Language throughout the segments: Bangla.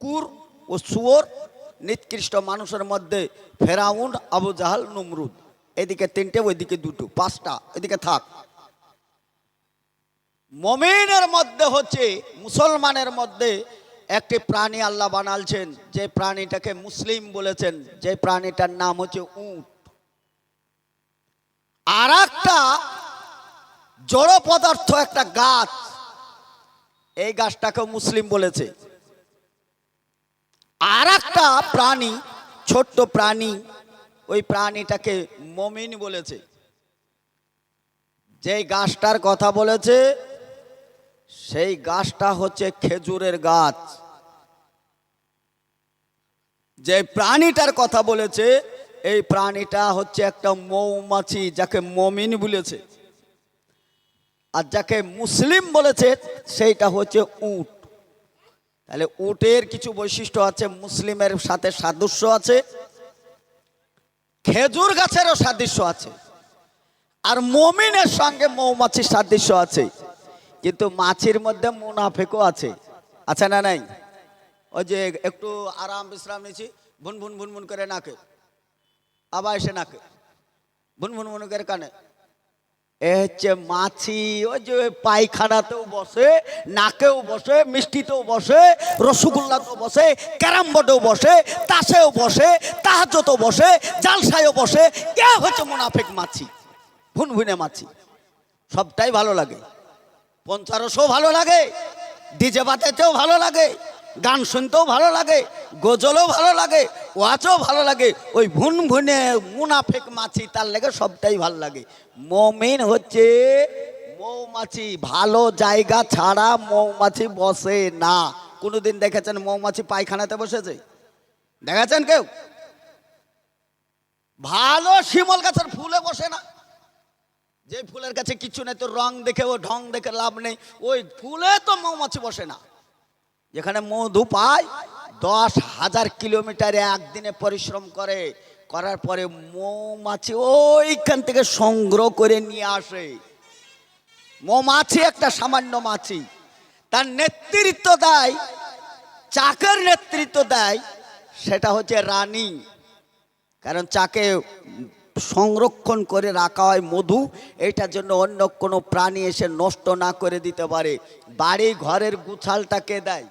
কুকুর ও শুয়োর, নিকৃষ্ট মানুষের মধ্যে ফেরাউন, আবু জাহাল, নমরুদ। এদিকে তিনটে, ওইদিকে দুটো, পাঁচটা। এদিকে থাক। মুমিনের মধ্যে হচ্ছে, মুসলমানের মধ্যে একটি প্রাণী আল্লাহ বানালছেন, যে প্রাণীটাকে মুসলিম বলেছেন, যে প্রাণীটার নাম হচ্ছে উট। আর একটা জড় পদার্থ, একটা গাছ, এই গাছটাকে মুসলিম বলেছে। আর একটা প্রাণী, ছোট্ট প্রাণী, ওই প্রাণীটাকে মুমিন বলেছে। যে গাছটার কথা বলেছে সেই গাছটা হচ্ছে খেজুরের গাছ। যে প্রাণীটার কথা বলেছে এই প্রাণীটা হচ্ছে একটা মৌমাছি, যাকে মুমিন বলেছে। আর যাকে মুসলিম বলেছে সেইটা হচ্ছে উট। তাহলে উটের কিছু বৈশিষ্ট্য আছে, মুসলিমের সাথে সাদৃশ্য আছে, খেজুর গাছেরও সাদৃশ্য আছে, আর মুমিনের সঙ্গে মৌমাছির সাদৃশ্য আছে। কিন্তু মাছির মধ্যে মুনাফিকও আছে, আছে না নাই? ওই যে একটু আরাম বিশ্রাম নিচ্ছি, ভুন ভুন ভুন ভুন করে নাকে, আবার এসে নাকে, ভুন ভুন ভুন করে কানে। এ হচ্ছে মাছি। ওই যে পায়খানাতেও বসে, নাকেও বসে, মিষ্টিতেও বসে, রসগোল্লাতেও বসে, ক্যারাম বোর্ডেও বসে, তাসেও বসে, তাহাজ্জুদেও বসে, জালসায়ও বসে। কে হচ্ছে মুনাফিক মাছি, ভুনভুনে মাছি। সবটাই ভালো লাগে, পঞ্চারসও ভালো লাগে, ডিজে বাজাতেও ভালো লাগে, গান শুনতেও ভালো লাগে, গজলও ভালো লাগে, ওয়াজও ভালো লাগে। ওই ভুনভুনে মুনাফিক মাছি, তার লেগে সবটাই ভালো লাগে। মুমিন হচ্ছে মৌমাছি, ভালো জায়গা ছাড়া মৌমাছি বসে না। কোনোদিন দেখেছেন মৌমাছি পায়খানাতে বসেছে? দেখেছেন কেউ? ভালো শিমল গাছের ফুলে বসে না। যে ফুলের কাছে কিছু নেই, তো রং দেখে ও ঢং দেখে লাভ নেই, ওই ফুলে তো মৌমাছি বসে না। যেখানে মধু পায় 10,000 কিলোমিটারে একদিনে পরিশ্রম করে, করার পরে মৌমাছি ওইখান থেকে সংগ্রহ করে নিয়ে আসে। মৌমাছি একটা সামান্য মাছি, তার নেতৃত্ব দেয়, চাকের নেতৃত্ব দেয়, সেটা হচ্ছে রানী। কারণ চাকে সংরক্ষণ করে রাখা হয় মধু, এটার জন্য অন্য কোনো প্রাণী এসে নষ্ট না করে দিতে পারে। বাড়ি ঘরের গুছালটা কে দেয়?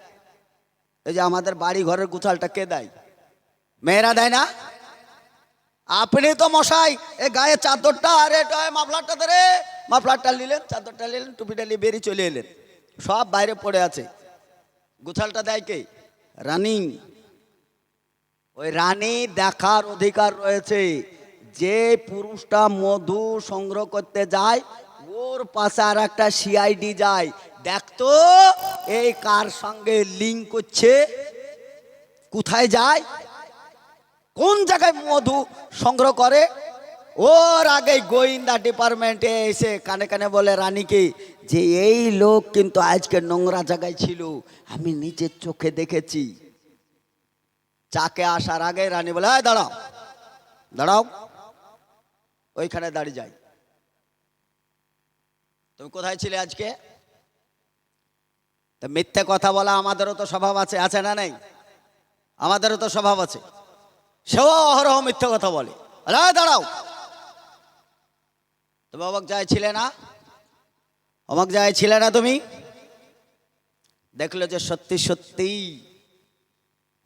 এই যে আমাদের বাড়ি ঘরের গুছালটা কে দেয়? মেয়েরা দেয় না? আপনি তো মশাই এ গায়ে চাদরটা, আরে মাফলারটা ধরে, মাফলারটা নিলেন, চাদরটা নিলেন, টুপিটা নিয়ে বেরিয়ে চলে এলেন, সব বাইরে পড়ে আছে। গুছালটা দেয় কে? রানী। ওই রানী দেখার অধিকার রয়েছে, যে পুরুষটা মধু সংগ্রহ করতে যায় ওর পাশে আর একটা সিআইডি যায়, দেখতো এই কার সঙ্গে লিঙ্ক করছে, কোথায় যায়, কোন জায়গায় মধু সংগ্রহ করে। ওর আগে গোয়েন্দা ডিপার্টমেন্টে এসে কানে কানে বলে রানীকে যে এই লোক কিন্তু আজকে নোংরা জায়গায় ছিল, আমি নিজের চোখে দেখেছি। চাকে আসার আগে রানী বলে দাঁড়াও দাঁড়াও, ওইখানে দাঁড়িয়ে যাই, তুমি কোথায় ছিলে আজকে? তো মিথ্যে কথা বলা আমাদেরও তো স্বভাব আছে, আছে না নেই? আমাদেরও তো স্বভাব আছে। সেও অহরহ মিথ্যে কথা বলে, দাঁড়াও, তুমি অবাক যায় ছিলে না, অবাক যায় ছিলে না তুমি? দেখলো যে সত্যি সত্যি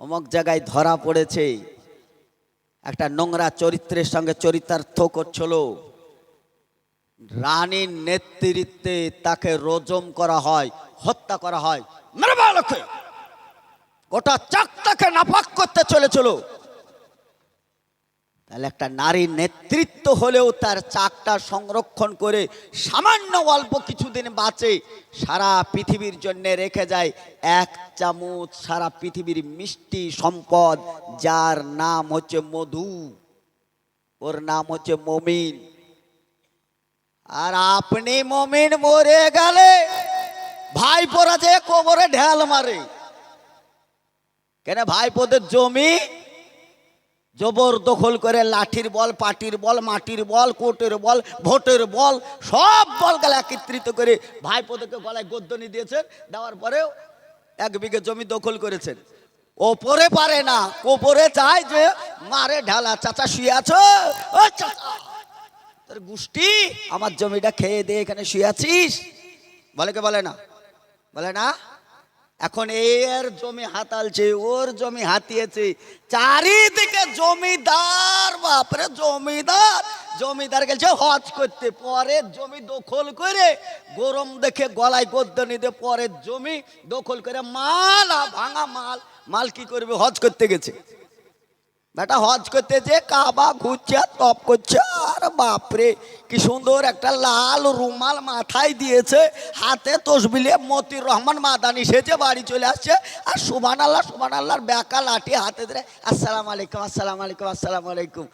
অমুক জায়গায় ধরা পড়েছে, একটা নোংরা চরিত্রের সঙ্গে চরিতার্থ করছিল। রানীর নেতৃত্বে তাকে রজম করা হয়, হত্যা করা হয়। গোটা চাকটাকে নাপাক করতে চলেছিল। তাহলে একটা নারীর নেতৃত্ব হলেও তার চাকটা সংরক্ষণ করে সামান্য অল্প কিছুদিন বাঁচে, সারা পৃথিবীর জন্য রেখে যায় এক চামচ সারা পৃথিবীর মিষ্টি সম্পদ, যার নাম হচ্ছে মধু, ওর নাম হচ্ছে মুমিন। আর আপনি মুমিন মরে গেলে ভাইপোরা যে কবরে ঢেল মারে কেন? ভাইপোদের জমি জবরদখল করে লাঠির বল, পাটির বল, মাটির বল, কোটের বল, ভোটের বল, সব বল গেলে একত্রিত করে ভাইপোদেরকে গলায় গদ্দনি দিয়েছেন, দেওয়ার পরেও 1 বিঘে জমি দখল করেছেন। ওপরে পারে না, ওপরে চায় যে মারে ঢালা। চাচা শুয়ে আছো? ও চাচা, তোর গুষ্টি আমার জমিটা খেয়ে দিয়ে এখানে শুয়ে আছিস? বলে কে? বলে না? বলে না? এখন এর জমি হাতালছে, ওর জমি হাতিয়েছে, চারিদিকে জমিদার। বাপরে জমিদার! জমিদার গেছে হজ করতে, পরের জমি দখল করে, গরম দেখে গলায় গদ্দানি দিয়ে পরের জমি দখল করে মাল, ভাঙা মাল। মাল কি করবে? হজ করতে গেছে বেটা, হজ করতে যে কাবা ঘুরছে, তপ করছে। আর বাপরে কি সুন্দর একটা লাল রুমাল মাথায় দিয়েছে, হাতে তসবিলে মতির রহমান মাদানি সেজে বাড়ি চলে আসছে। আর সুবহানাল্লাহ সুবহানাল্লাহর বেকা লাঠি হাতে ধরে আসসালামু আলাইকুম, আসসালামু আলাইকুম, আসসালামু আলাইকুম।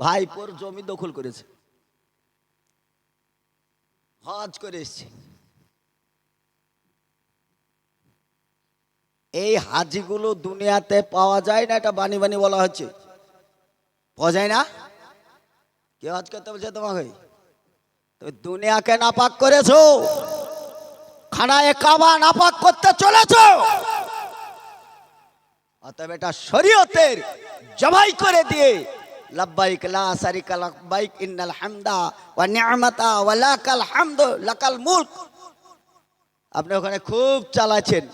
ভাইপোর জমি দখল করেছে, হজ করে এসছে। এই হাজিগুলো দুনিয়াতে পাওয়া যায় না, এটা বানি বানি বলা হচ্ছে। পাওয়া যায় না? কে হজ করতে বলছে তোমাকে? তো দুনিয়াকে নাপাক করেছো, খানায় কাবা নাপাক করতে চলেছো। অতএব এটা শরীয়তের জবাই করে দিয়ে লাব্বাইক লা শারিকা লাব্বাইক ইন্নাল হামদা ওয়া নি'মাতা ওয়া লাকাল হামদু লাকাল মুলক। আপনি ওখানে খুব চালাচ্ছেন,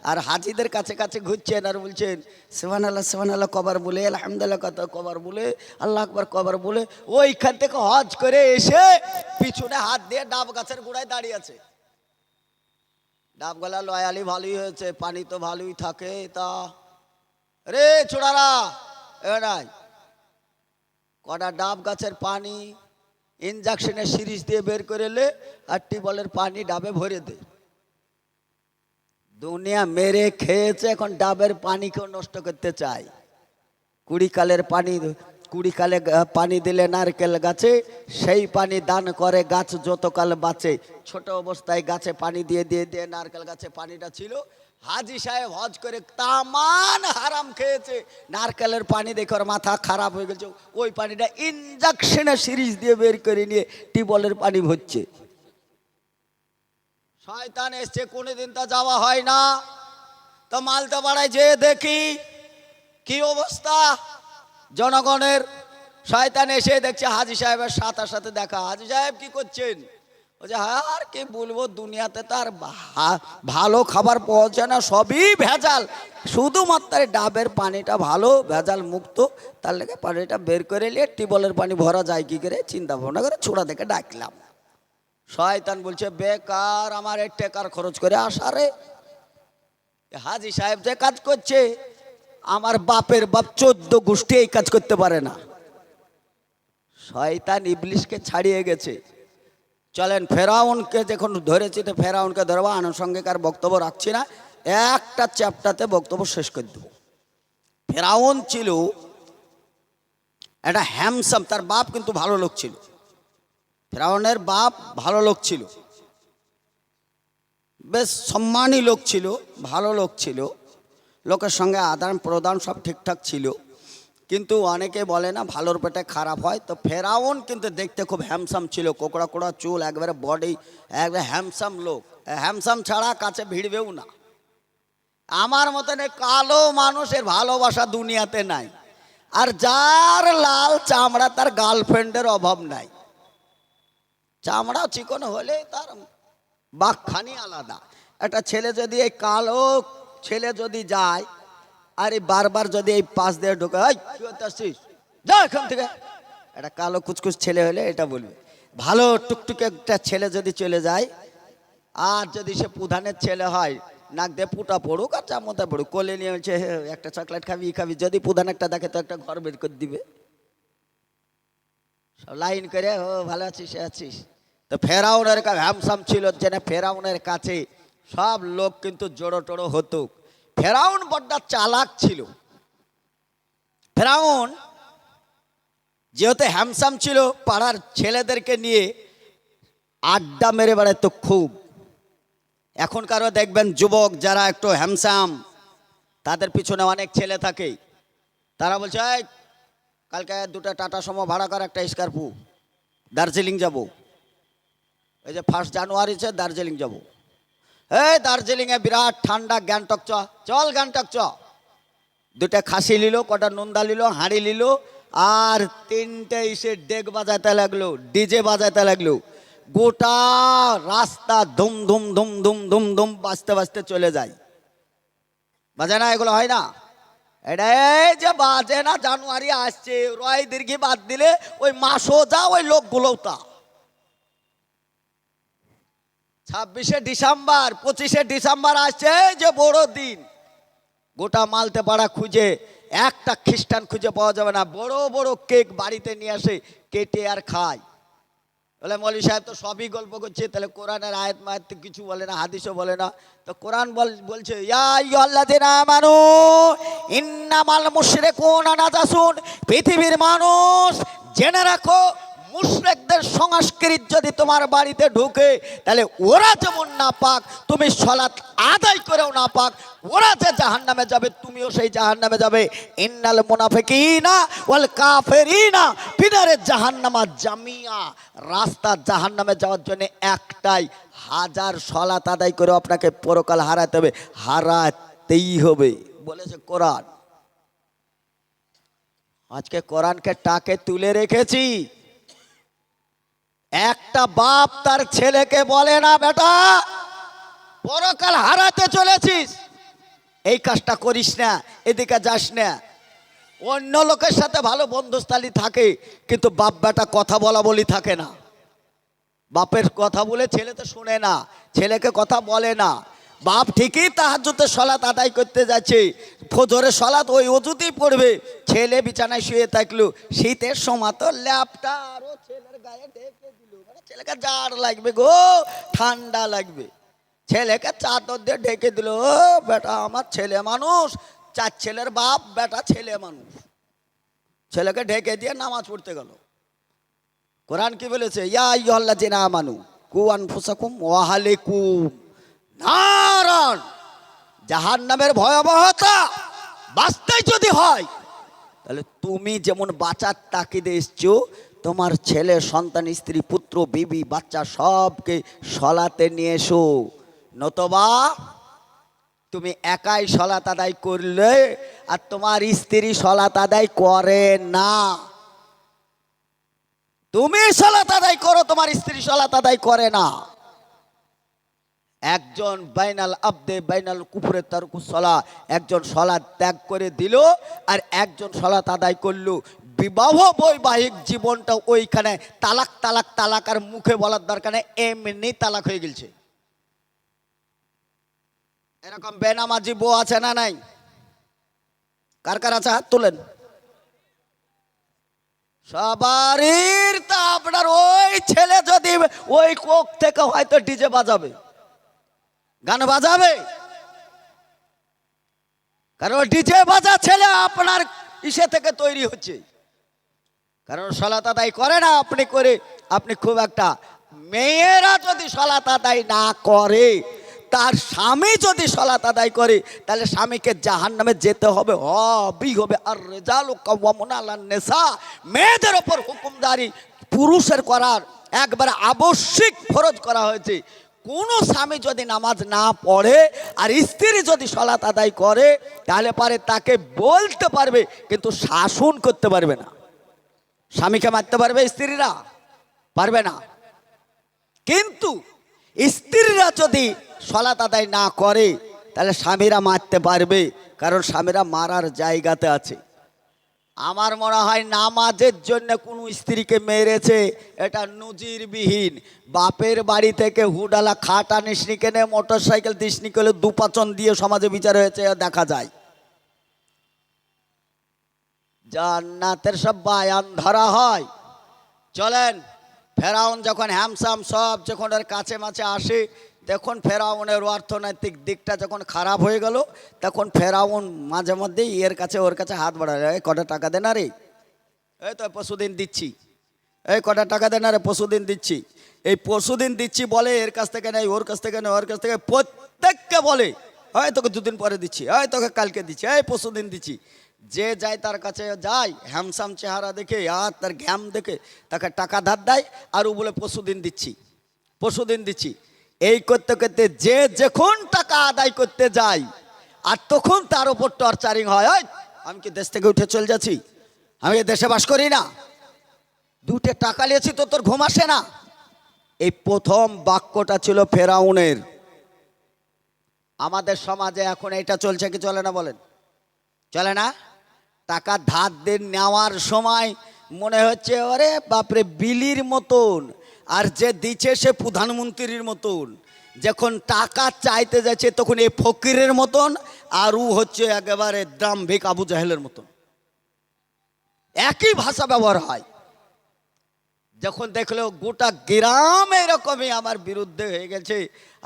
আর হাজিদের কাছে কাছে ঘুরছেন আর বলছেন সুবহানাল্লাহ সুবহানাল্লাহ কবার বলে, আলহামদুলিল্লাহ কত কবার বলে, আল্লাহ আকবার কবার বলে। ওইখান থেকে হজ করে এসে পিছনে হাত দিয়ে ডাব গাছের গোড়ায় দাঁড়িয়ে আছে। ডাবগুলা লয়ালি ভালোই হয়েছে, পানি তো ভালোই থাকে। তা রে ছোড়ারা, এবার কটা ডাব গাছের পানি ইনজেকশনের সিরিজ দিয়ে বের করে এলে আর টিউবওয়েলের পানি ডাবে ভরে দে। দুনিয়া মেরে খেয়েছে, এখন ডাবের পানি কেউ নষ্ট করতে চায়। কুড়িকালের পানি দিলে নারকেল গাছে, সেই পানি দান করে গাছ যতকাল বাঁচে। ছোট অবস্থায় গাছে পানি দিয়ে দিয়ে দিয়ে নারকেল গাছে পানিটা ছিল। হাজি সাহেব হজ করে তামান হারাম খেয়েছে, নারকেলের পানি দেখে ওর মাথা খারাপ হয়ে গেছে। ওই পানিটা ইনজেকশনের সিরিজ দিয়ে বের করে নিয়ে টিউবওয়েলের পানি ভরছে। শয়তান এসছে, কোনোদিন তা যাওয়া হয় না। তো মালদা পাড়ায় যে দেখি কি অবস্থা জনগণের। শয়তান এসে দেখছে হাজি সাহেবের সাথে দেখা। হাজি সাহেব কি করছেন? বলছে আর কি বলবো, দুনিয়াতে তার ভালো খাবার পৌঁছে না, সবই ভেজাল। শুধুমাত্র ডাবের পানিটা ভালো, ভেজাল মুক্ত। তার লেগে পানিটা বের করে নিয়ে টিউবওয়েলের পানি ভরা যায় কি করে চিন্তা ভাবনা করে ছোড়া দেখে ডাকলাম। শয়তান বলছে বেকার আমার এই টাকার খরচ করে আসারে। হাজি সাহেব যে কাজ করছে, আমার বাপের বাপ 14 গোষ্ঠী এই কাজ করতে পারে না। শয়তান ইবলিশকে ছাড়িয়ে গেছে। চলেন ফেরাউনকে যখন ধরেছি, তো ফেরাউনকে ধরবো। আনুষঙ্গিক আর বক্তব্য রাখছি না, একটা চ্যাপ্টারতে বক্তব্য শেষ করে দেব। ফেরাউন ছিল একটা হ্যামসাম, তার বাপ কিন্তু ভালো লোক ছিল। ফেরাউনের বাপ ভালো লোক ছিল, বেশ সম্মানী লোক ছিল, ভালো লোক ছিল, লোকের সঙ্গে আদান প্রদান সব ঠিকঠাক ছিল। কিন্তু অনেকে বলে না ভালোর পেটে খারাপ হয়। তো ফেরাউন কিন্তু দেখতে খুব হ্যামসাম ছিল, কোকড়া কোকড়া চুল, একবারে বডি, একবারে হ্যামসাম লোক। হ্যামসাম ছাড়া কাছে ভিড়বেও না। আমার মতন কালো মানুষের ভালোবাসা দুনিয়াতে নাই। আর যার লাল চামড়া তার গার্লফ্রেন্ডের অভাব নাই। চামড়া চিকন হলে তার বাকখানি আলাদা। একটা ছেলে যদি এই কালো ছেলে যদি যায় আর এই বারবার যদি এই পাশ দিয়ে ঢোকে, কি করতে আসছিস, যা এখান থেকে। একটা কালো কুচকুচ ছেলে হলে এটা বলবে। ভালো টুকটুকে একটা ছেলে যদি চলে যায়, আর যদি সে প্রধানের ছেলে হয়, নাক দিয়ে পুটা পড়ুক আর চামড়া পড়ুক, কোলে নিয়ে হচ্ছে একটা চকলেট খাবি খাবি, যদি প্রধান একটা দেখে তো একটা ঘর বের করে দিবে। সব লাইন করে ও ভালো আছিস আছিস। তো ফেরাউনের হ্যামসাম ছিল, যে না ফেরাউনের কাছে সব লোক কিন্তু জড়ো টড়ো হতো। ফেরাউন বড্ড চালাক ছিল। ফেরাউন যেহেতু হ্যামসাম ছিল, পাড়ার ছেলেদেরকে নিয়ে আড্ডা মেরে বেড়াতো খুব। এখনকারও দেখবেন যুবক যারা একটু হ্যামসাম, তাদের পিছনে অনেক ছেলে থাকে। তারা বলছে এই কালকে 2টা টাটা সুমো ভাড়া কর, একটা স্করপিও, দার্জিলিং যাব। এই যে 1 জানুয়ারিতে দার্জিলিং যাব। এই দার্জিলিংয়ে বিরাট ঠান্ডা, গ্যাংটক চল গ্যাংটক চ। দুটা খাসি নিল, কটা নোন্দা নিল, হাঁড়ি নিল, আর তিনটে এসে ডেক বাজাতে লাগলো, ডিজে বাজাতে লাগলো। গোটা রাস্তা ধুম ধুম ধুম ধুম ধুম ধুম বাজতে বাজতে চলে যায়। বাজে না? এগুলো হয় না? এটা এই যে বাজে না, জানুয়ারি আসছে, রয় দীর্ঘি বাদ দিলে ওই মাসও যা, ওই লোকগুলোও তা। 26শে ডিসেম্বর, 25শে ডিসেম্বর আসছে, যে বড় দিন। গোটা মালতে পাড়া খুঁজে একটা খ্রিস্টান খুঁজে পাওয়া যাবে না। বড় বড় কেক বাড়িতে নিয়ে আসে, কেটে আর খায়। বলে মৌলী সাহেব তো সবই গল্প করছে, তাহলে কোরআনের আয়াত মায়াত তো কিছু বলে না, হাদিসও বলে না। তো কোরআন বলছে ইয়া আইয়ুহাল্লাযিনা আমানু ইন্নামাল মুশরিকুনা নাজাসুন। পৃথিবীর মানুষ জেনে রাখো, মুশরিকদের সংস্কৃতি যদি তোমার বাড়িতে ঢুকে, তাহলে ওরা যেমন নাপাক, তুমি সালাত আদায় করেও নাপাক। ওরা যে জাহান্নামে যাবে, তুমিও সেই জাহান্নামে যাবে। ইন্নাল মুনাফিকিনা ওয়াল কাফিরিনা ফিনারে জাহান্নামা জামিয়া। রাস্তা জাহান্নামে যাওয়ার জন্য একটাই, 1000 সালাত আদায় করে আপনাকে পরকাল হারাতে হবে, হারাতেই হবে বলেছে কোরআন। আজকে কোরআনকে টাকে তুলে রেখেছি। একটা বাপ তার ছেলেকে বলে না, বেটা পরকাল হারাতে চলেছিস, এই কাজটা করিস না, এদিকে যাস না। অন্য লোকের সাথে ভালো বন্ধুস্থালি থাকে, কিন্তু বাপ বেটা কথা বলা বলি থাকে না। বাপের কথা বলে ছেলে তো শুনে না, ছেলেকে কথা বলে না। বাপ ঠিকই তাহাজ্জুদে সালাত আদায় করতে যাচ্ছে, ফজরের সালাত ওই ওযুতেই পড়বে, ছেলে বিছানায় শুয়ে থাকলো, শীতের সময় তো ল্যাপটা আরো ছেলের গায়ে ঢেকে দিল, মানে ছেলেকে জাড় লাগবে গো, ঠান্ডা লাগবে, ছেলেকে চাদর দিয়ে ঢেকে দিল। ও বেটা আমার ছেলে মানুষ, 4 ছেলের বাপ, বেটা ছেলে মানুষ, ছেলেকে ঢেকে দিয়ে নামাজ পড়তে গেল। কোরআন কি বলেছে? ইয়া আইয়ুহাল্লাযিনা আমানু কু আনফুসাকুম ওয়া আহলিকুম নারান। জাহান্নামের ভয়াবহতা বাঁচতে যদি হয়, তাহলে তুমি যেমন বাঁচার তাকিদে এসছো, তোমার ছেলে সন্তান, স্ত্রী, পুত্র, বিবি, বাচ্চা সবকে সলাতে নিয়ে এসো। নতবা তুমি একাই সলাত আদায় করলে আর তোমার স্ত্রী সলাত আদায় করে না। তুমি সলাত আদায় করো, তোমার স্ত্রী সলাত আদায় করে না। একজন বাইনাল আবদে বাইনাল কুফরে তারকুস সালাহ, একজন সালাত ত্যাগ করে দিল আর একজন সালাত আদায় করলো। বিবাহ বৈবাহিক জীবনটা ওইখানে তালাক তালাক তালাক আর মুখে বলার দরকার নেই, এমনি তালাক হয়ে গেছে। এরকম বেনামাজি বউ আছে না নাই? কার কার আছে হাত তোলেন। সবারই। তা আপনার ওই ছেলে যদি ওই কোক থেকে হয়তো ডিজে বাজাবে, গান বাজাবে, কারণ ডিজে বাজা ছেলে আপনার ইসে থেকে তৈরি হচ্ছে, কারণ সালাত আদায় করে না। আপনি করে, আপনি খুব একটা, মেয়েরা যদি সালাত আদায় না করে, তার স্বামী যদি সালাত আদায় করে, তাহলে স্বামীকে জাহান্নামে যেতে হবে, হবেই হবে। আর রিজালু কাওয়ামুনা আলান নিসা, মেয়েদের ওপর হুকুমদারি পুরুষের করার একবারে আবশ্যিক ফরজ করা হয়েছে। কোন স্বামী যদি নামাজ না পড়ে আর স্ত্রী যদি সালাত আদায় করে, তাহলে পারে তাকে বলতে পারবে, কিন্তু শাসন করতে পারবে না। স্বামীকে মারতে পারবে স্ত্রীরা? পারবে না। কিন্তু স্ত্রীরা যদি সালাত আদায় না করে, তাহলে স্বামীরা মারতে পারবে, কারণ স্বামীরা মারার জায়গাতে আছে। আমার মনে হয় নামাজের জন্য কোনো স্ত্রীকে মেরেছে, এটা নজিরবিহীন। বাপের বাড়ি থেকে হুডালা খাট আনিসনি কেনে, মোটর সাইকেল দিসনি কেলে, দুপাচন দিয়ে সমাজে বিচার হয়েছে দেখা যায়। জান্নাতের সব বায়ান ধরা হয়। চলেন, ফেরাউন যখন হ্যামসাম সব যখন এর কাছে মাছে আসে, তখন ফেরাউনের অর্থনৈতিক দিকটা যখন খারাপ হয়ে গেল, তখন ফেরাউন মাঝে মধ্যে এর কাছে ওর কাছে হাত বাড়ায়, এই কটা টাকা দে না রে, এই তো পশুদিন দিচ্ছি, এই কটা টাকা দে না রে, পশুদিন দিচ্ছি। এই পশুদিন দিচ্ছি বলে, এর কাছ থেকে নেই, ওর কাছ থেকে নেই, ওর কাছ থেকে, প্রত্যেককে বলে, হয় তোকে 2 দিন পরে দিচ্ছি, হয় তোকে কালকে দিচ্ছি, এই পশুদিন দিচ্ছি। যে যায় তার কাছে যায়, হ্যামসাম চেহারা দেখে আর তার ঘ্যাম দেখে তাকে টাকা ধার দেয়, আর ও বলে পশুদিন দিচ্ছি, পশুদিন দিচ্ছি। এই করতে করতে যে যখন টাকা আদায় করতে যায়, আর তখন তার উপর টর্চারিং হয়, আমি কি দেশ থেকে উঠে চলে যাচ্ছি? আমি এই দেশে বাস করি না? দুটো টাকা নিয়েছি তো তোর ঘুম আসে না? এই প্রথম বাক্যটা ছিল ফেরাউনের। আমাদের সমাজে এখন এটা চলছে কি চলে না বলেন? চলে না? টাকা ধার দিয়ে নেওয়ার সময় মনে হচ্ছে আরে বাপরে বিলির মতন, আর যে দিচ্ছে সে প্রধানমন্ত্রীর মতন। যখন টাকা চাইতে যাচ্ছে তখন এই ফকিরের মতন, আর ও হচ্ছে একেবারে দাম্ভিক আবু জাহেলের মতন। একই ভাষা ব্যবহার হয়। যখন দেখলো গোটা গ্রাম এরকমই আমার বিরুদ্ধে হয়ে গেছে,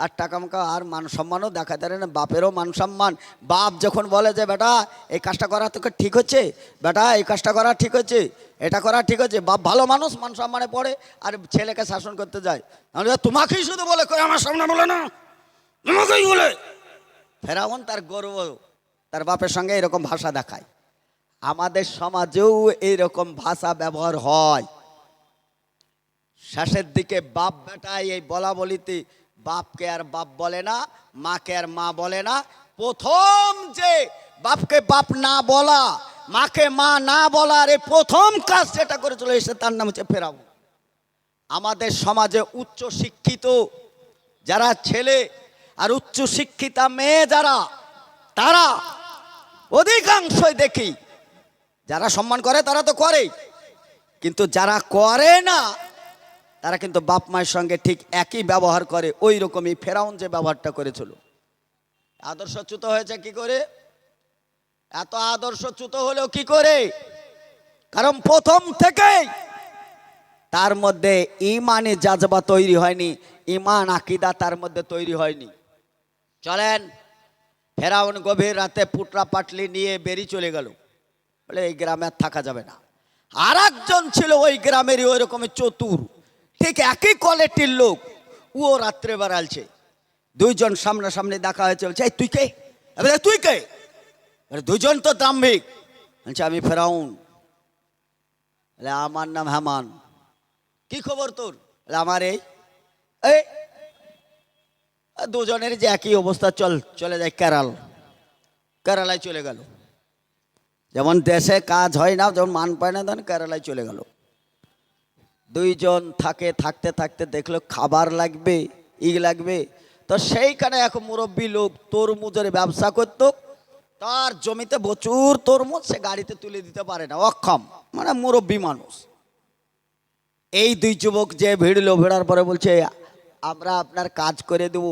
আর টাকা মাকা আর মান সম্মানও দেখা দেয় না, বাপেরও মান সম্মান। বাপ যখন বলে যে বেটা এই কাজটা করা তোকে ঠিক হচ্ছে, বেটা এই কাজটা করা ঠিক হচ্ছে, এটা করা ঠিক হচ্ছে, বাপ ভালো মানুষ মান সম্মানে পড়ে, আর ছেলেকে শাসন করতে যায় তোমাকেই শুধু বলে, কই আমার সামনে বলে না, তোমাকেই বলে। ফেরাউন তার গর্ব তার বাপের সঙ্গে এরকম ভাষা দেখায়। আমাদের সমাজেও এইরকম ভাষা ব্যবহার হয়। শেষের দিকে বাপ বেটায় এই বলা বলিতে বাপকে আর বাপ বলে না, মাকে আর মা বলে না। প্রথম যে বাপকে বাপ না বলা, মাকে মা না বলার এই প্রথম কাজ যেটা করে চলে এসেছে তার নাম হচ্ছে ফেরাউন। আমাদের সমাজে উচ্চ শিক্ষিত যারা ছেলে আর উচ্চ শিক্ষিতা মেয়ে যারা, তারা অধিকাংশই দেখি যারা সম্মান করে তারা তো করেই, কিন্তু যারা করে না তারা কিন্তু বাপ মায়ের সঙ্গে ঠিক একই ব্যবহার করে। ওই রকমই ফেরাউন যে ব্যবহারটা করেছিল। আদর্শচ্যুত হয়েছে কি করে? এত আদর্শচ্যুত হলেও কি করে? কারণ প্রথম থেকেই তার মধ্যে ইমানি জাজবা তৈরি হয়নি, ইমান আকিদা তার মধ্যে তৈরি হয়নি। চলেন, ফেরাউন গভীর রাতে পুটরা পাটলি নিয়ে বেরিয়ে চলে গেল, বলে এই গ্রামে আর থাকা যাবে না। আর একজন ছিল ওই গ্রামেরই ওই রকমের চতুর, ঠিক একই কোয়ালিটির লোক, ও রাত্রে বেড়ালছে। দুইজন সামনাসামনি দেখা হয়েছে, বলছে এই তুই কে? এবারে তুই কে? দুইজন তো দাম্ভিক। বলছে আমি ফেরাউন। আমার নাম হেমান। কি খবর তোর? আমার এই দুজনের যে একই অবস্থা, চলে যায় কেরালায় চলে গেল। যেমন দেশে কাজ হয় না, যেমন মান পায় না, তখন কেরালায় চলে গেল। দুইজন থাকতে থাকতে দেখলো খাবার লাগবে, লাগবে। তো সেইখানে এক মুরব্বী লোক তরমুজের ব্যবসা করতো। তার জমিতে প্রচুর তরমুজ, সে গাড়িতে তুলে দিতে পারে না, অক্ষম, মানে মুরব্বী মানুষ। এই দুই যুবক যে ভিড়লো, ভিড়ার পরে বলছে আমরা আপনার কাজ করে দেব,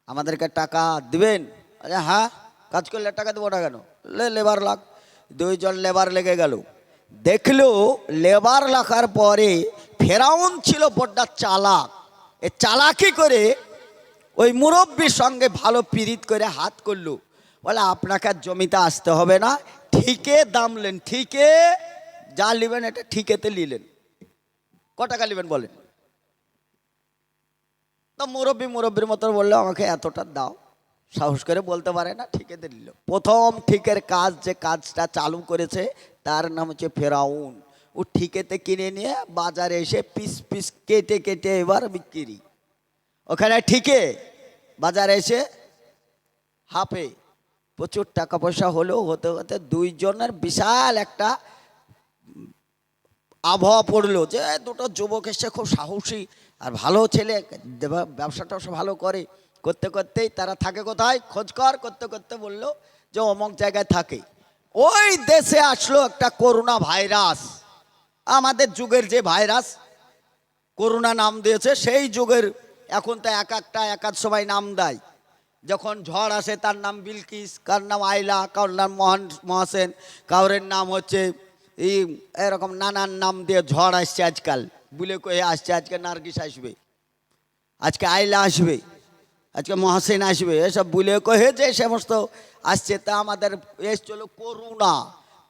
আমাদেরকে টাকা দিবেন? হ্যাঁ, কাজ করলে টাকা দেবো না কেন? লেবার লাগ। দুইজন লেবার লেগে গেল। দেখলো লেবার লাগার পরে ফেরাউন ছিল বড্ডা চালাক। এ চালাকি করে ওই মুরব্বীর সঙ্গে ভালো পিরিত করে হাত করলো, বলে আপনাকে জমিতে আসতে হবে না, ঠিকে দাম নেন, ঠিকে যা নেবেন এটা ঠিকেতে নিলেন। ক টাকা নেবেন বলেন? তো মুরব্বীর মতো বললো আমাকে এতটা দাও। সাহস করে বলতে পারে না, ঠিকেতে নিল। প্রথম ঠিকের কাজ যে কাজটা চালু করেছে তার নাম হচ্ছে ফেরাউন। ও ঠিকেতে কিনে নিয়ে বাজারে এসে পিস পিস কেটে কেটে এবার বিক্রি। ওখানে ঠিকে বাজারে এসে হাফে প্রচুর টাকা পয়সা হলেও হতে হতে দুইজনের বিশাল একটা আবহাওয়া পড়লো যে দুটো যুবক এসে খুব সাহসী আর ভালো ছেলে, ব্যবসাটা ভালো করে। করতে করতেই তারা থাকে কোথায় খোঁজ করতে করতে বললো যে অমুক জায়গায় থাকে। ওই দেশে আসলো একটা করোনা ভাইরাস, আমাদের যুগের যে ভাইরাস করোনা নাম দিয়েছে, সেই যুগের। এখন তো এক এক সময় নাম দেয়। যখন ঝড় আসে তার নাম বিলকিস, কার নাম আইলা, কারোর নাম মহাসেন, কাউরের নাম হচ্ছে এরকম নানান নাম দিয়ে ঝড় আসছে আজকাল। বলে কয়ে আসছে আজকে নার্গিস আসবে, আজকে আইলা আসবে, আজকে মহাসেন আসবে, এসব বলে কয়ে যে সমস্ত আসছে। তা আমাদের এসছিল করোনা,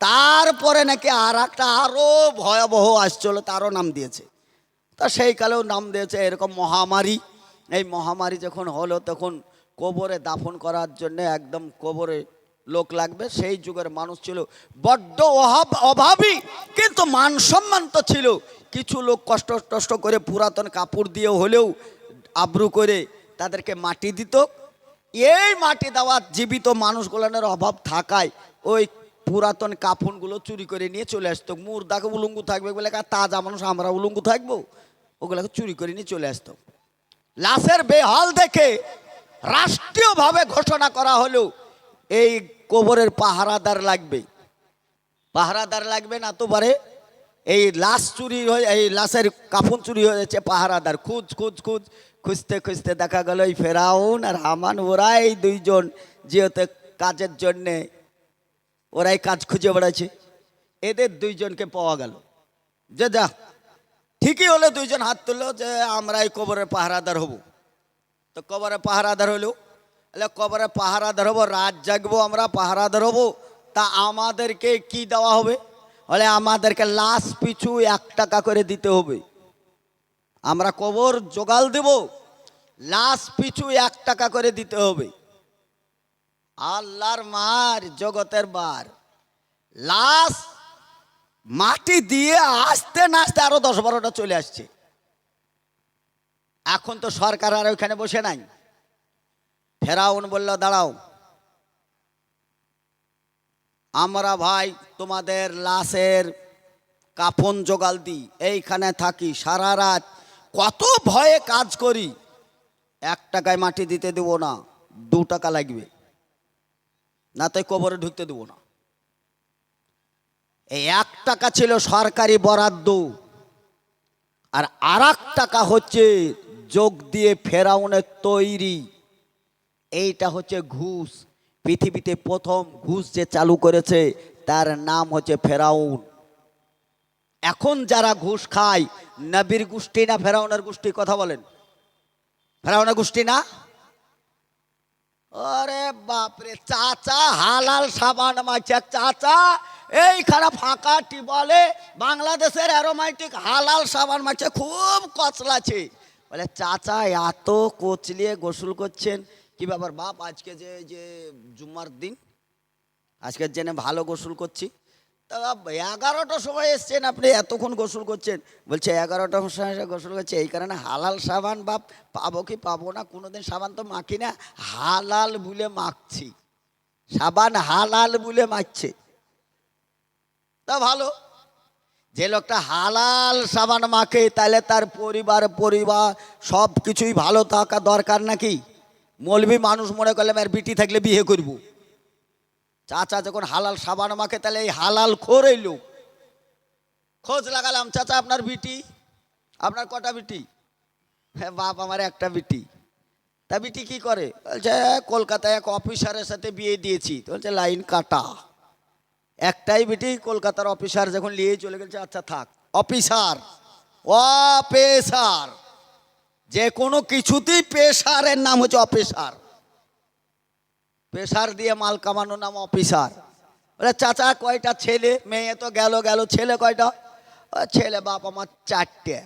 তারপরে নাকি আর একটা আরও ভয়াবহ আসছিল, তারও নাম দিয়েছে। তা সেই কালেও নাম দিয়েছে এরকম মহামারী। এই মহামারী যখন হলো তখন কবরে দাফন করার জন্য একদম কবরে লোক লাগবে। সেই যুগের মানুষ ছিল বড্ড অভাবী, কিন্তু মান সম্মান তো ছিল। কিছু লোক কষ্ট করে পুরাতন কাপড় দিয়ে হলেও আব্রু করে তাদেরকে মাটি দিত। এই মাটি দেওয়া জীবিত মানুষগুলোর অভাব থাকায় ওই পুরাতন কাফনগুলো চুরি করে নিয়ে চলে আসতো। মুর্দাকে উলঙ্গু থাকবে বলে, তাজা মানুষ আমরা উলঙ্গু থাকবো, ওগুলোকে চুরি করে নিয়ে চলে আসতো। লাশের বেহাল দেখে রাষ্ট্রীয়ভাবে ঘোষণা করা হলো এই কবরের পাহারাদার লাগবে। পাহারাদার লাগবে না তো পারে, এই লাশ চুরি হয়ে, এই লাশের কাফন চুরি হয়ে যাচ্ছে, পাহারাদার খুঁজতে খুঁজতে দেখা গেল এই ফেরাউন আর হামান ওরাই দুইজন যেহেতু কাজের জন্যে ওরাই কাজ খুঁজে বেড়াচ্ছে। এদের দুইজনকে পাওয়া গেল, যে যা ঠিকই হলো, দুইজন হাত তুললো যে আমরা এই কবরের পাহারাদার হব। তো কবরের পাহারাদার হলো, কবরের পাহারাদার হবো, রাত জাগবো আমরা, পাহারাদার হবো। তা আমাদেরকে কি দেওয়া হবে? বলে আমাদেরকে লাশ পিছু 1 টাকা করে দিতে হবে। আমরা কবর জোগাল দেব, লাশ পিছু 1 টাকা করে দিতে হবে। আল্লাহর মার, জগতের বার, লাশ মাটি দিয়ে আসতে না আসতে আরো 10-12টা চলে আসছে। এখন তো সরকার আর ওইখানে বসে নাই। ফেরাউন বলল, দাঁড়াও, আমরা ভাই তোমাদের লাশের কাফন জোগাল দিই, এইখানে থাকি সারা রাত, কত ভয়ে কাজ করি, 1 টাকায় মাটি দিতে দেবো না, 2 টাকা লাগবে, না তাই কবরে ঢুকতে দেবো না। এই 1 টাকা ছিল সরকারি বরাদ্দ, আর 1 টাকা হচ্ছে যোগ দিয়ে ফেরাউনের তৈরি। এইটা হচ্ছে ঘুষ। পৃথিবীতে প্রথম ঘুষ যে চালু করেছে তার নাম হচ্ছে ফেরাউন। এখন যারা ঘুষ খায়, নবীর গোষ্ঠী না ফেরাউনের গোষ্ঠী? কথা বলেন, ফেরাউনের গোষ্ঠী না? আরে বাপরে, চাচা হালাল সাবান মাখছে, চাচা এইখানে ফাঁকা টিবলে বাংলাদেশের অ্যারোমাইটিক হালাল সাবান মাখছে, খুব কচলাছে। বলে চাচা এত কচলিয়ে গোসল করছেন কি ব্যাপার? বাপ আজকে যে জুম্মার দিন, আজকের জেনে ভালো গোসল করছি। তা 11টার সময় এসছেন আপনি, এতক্ষণ গোসল করছেন? বলছে 11টার সময় গোসল করছে, এই কারণে হালাল সাবান বাপ পাবো কি পাবো না, কোনোদিন সাবান তো মাখি না, হালাল বলে মাখছি, সাবান হালাল বলে মাখছে। তা ভালো, যে লোকটা হালাল সাবান মাখে তাহলে তার পরিবার সব কিছুই ভালো থাকা দরকার নাকি? মৌলবি মানুষ মনে করলাম আর বিটি থাকলে বিয়ে করব। চাচা যখন হালাল সাবান মাখে তাহলে এই হালাল খোর এই লোক। খোঁজ লাগালাম, চাচা আপনার বিটি, আপনার কটা বিটি? হ্যাঁ বাপ আমার একটা বিটি। তা বিটি কি করে? বলছে কলকাতায় এক অফিসারের সাথে বিয়ে দিয়েছি। তো বলছে লাইন কাটা, একটাই বিটি, কলকাতার অফিসার যখন নিয়ে চলে গেছে, আচ্ছা থাক। অফিসার, অপেশার, যে কোনো কিছুতেই পেশারের নাম হচ্ছে অফিসার। পেশার দিয়ে মাল কামানোর নাম অফিসার। বলে চাচা কয়টা ছেলে? মেয়ে তো গেল, ছেলে কয়টা? ছেলে বাপ আমার 4টে।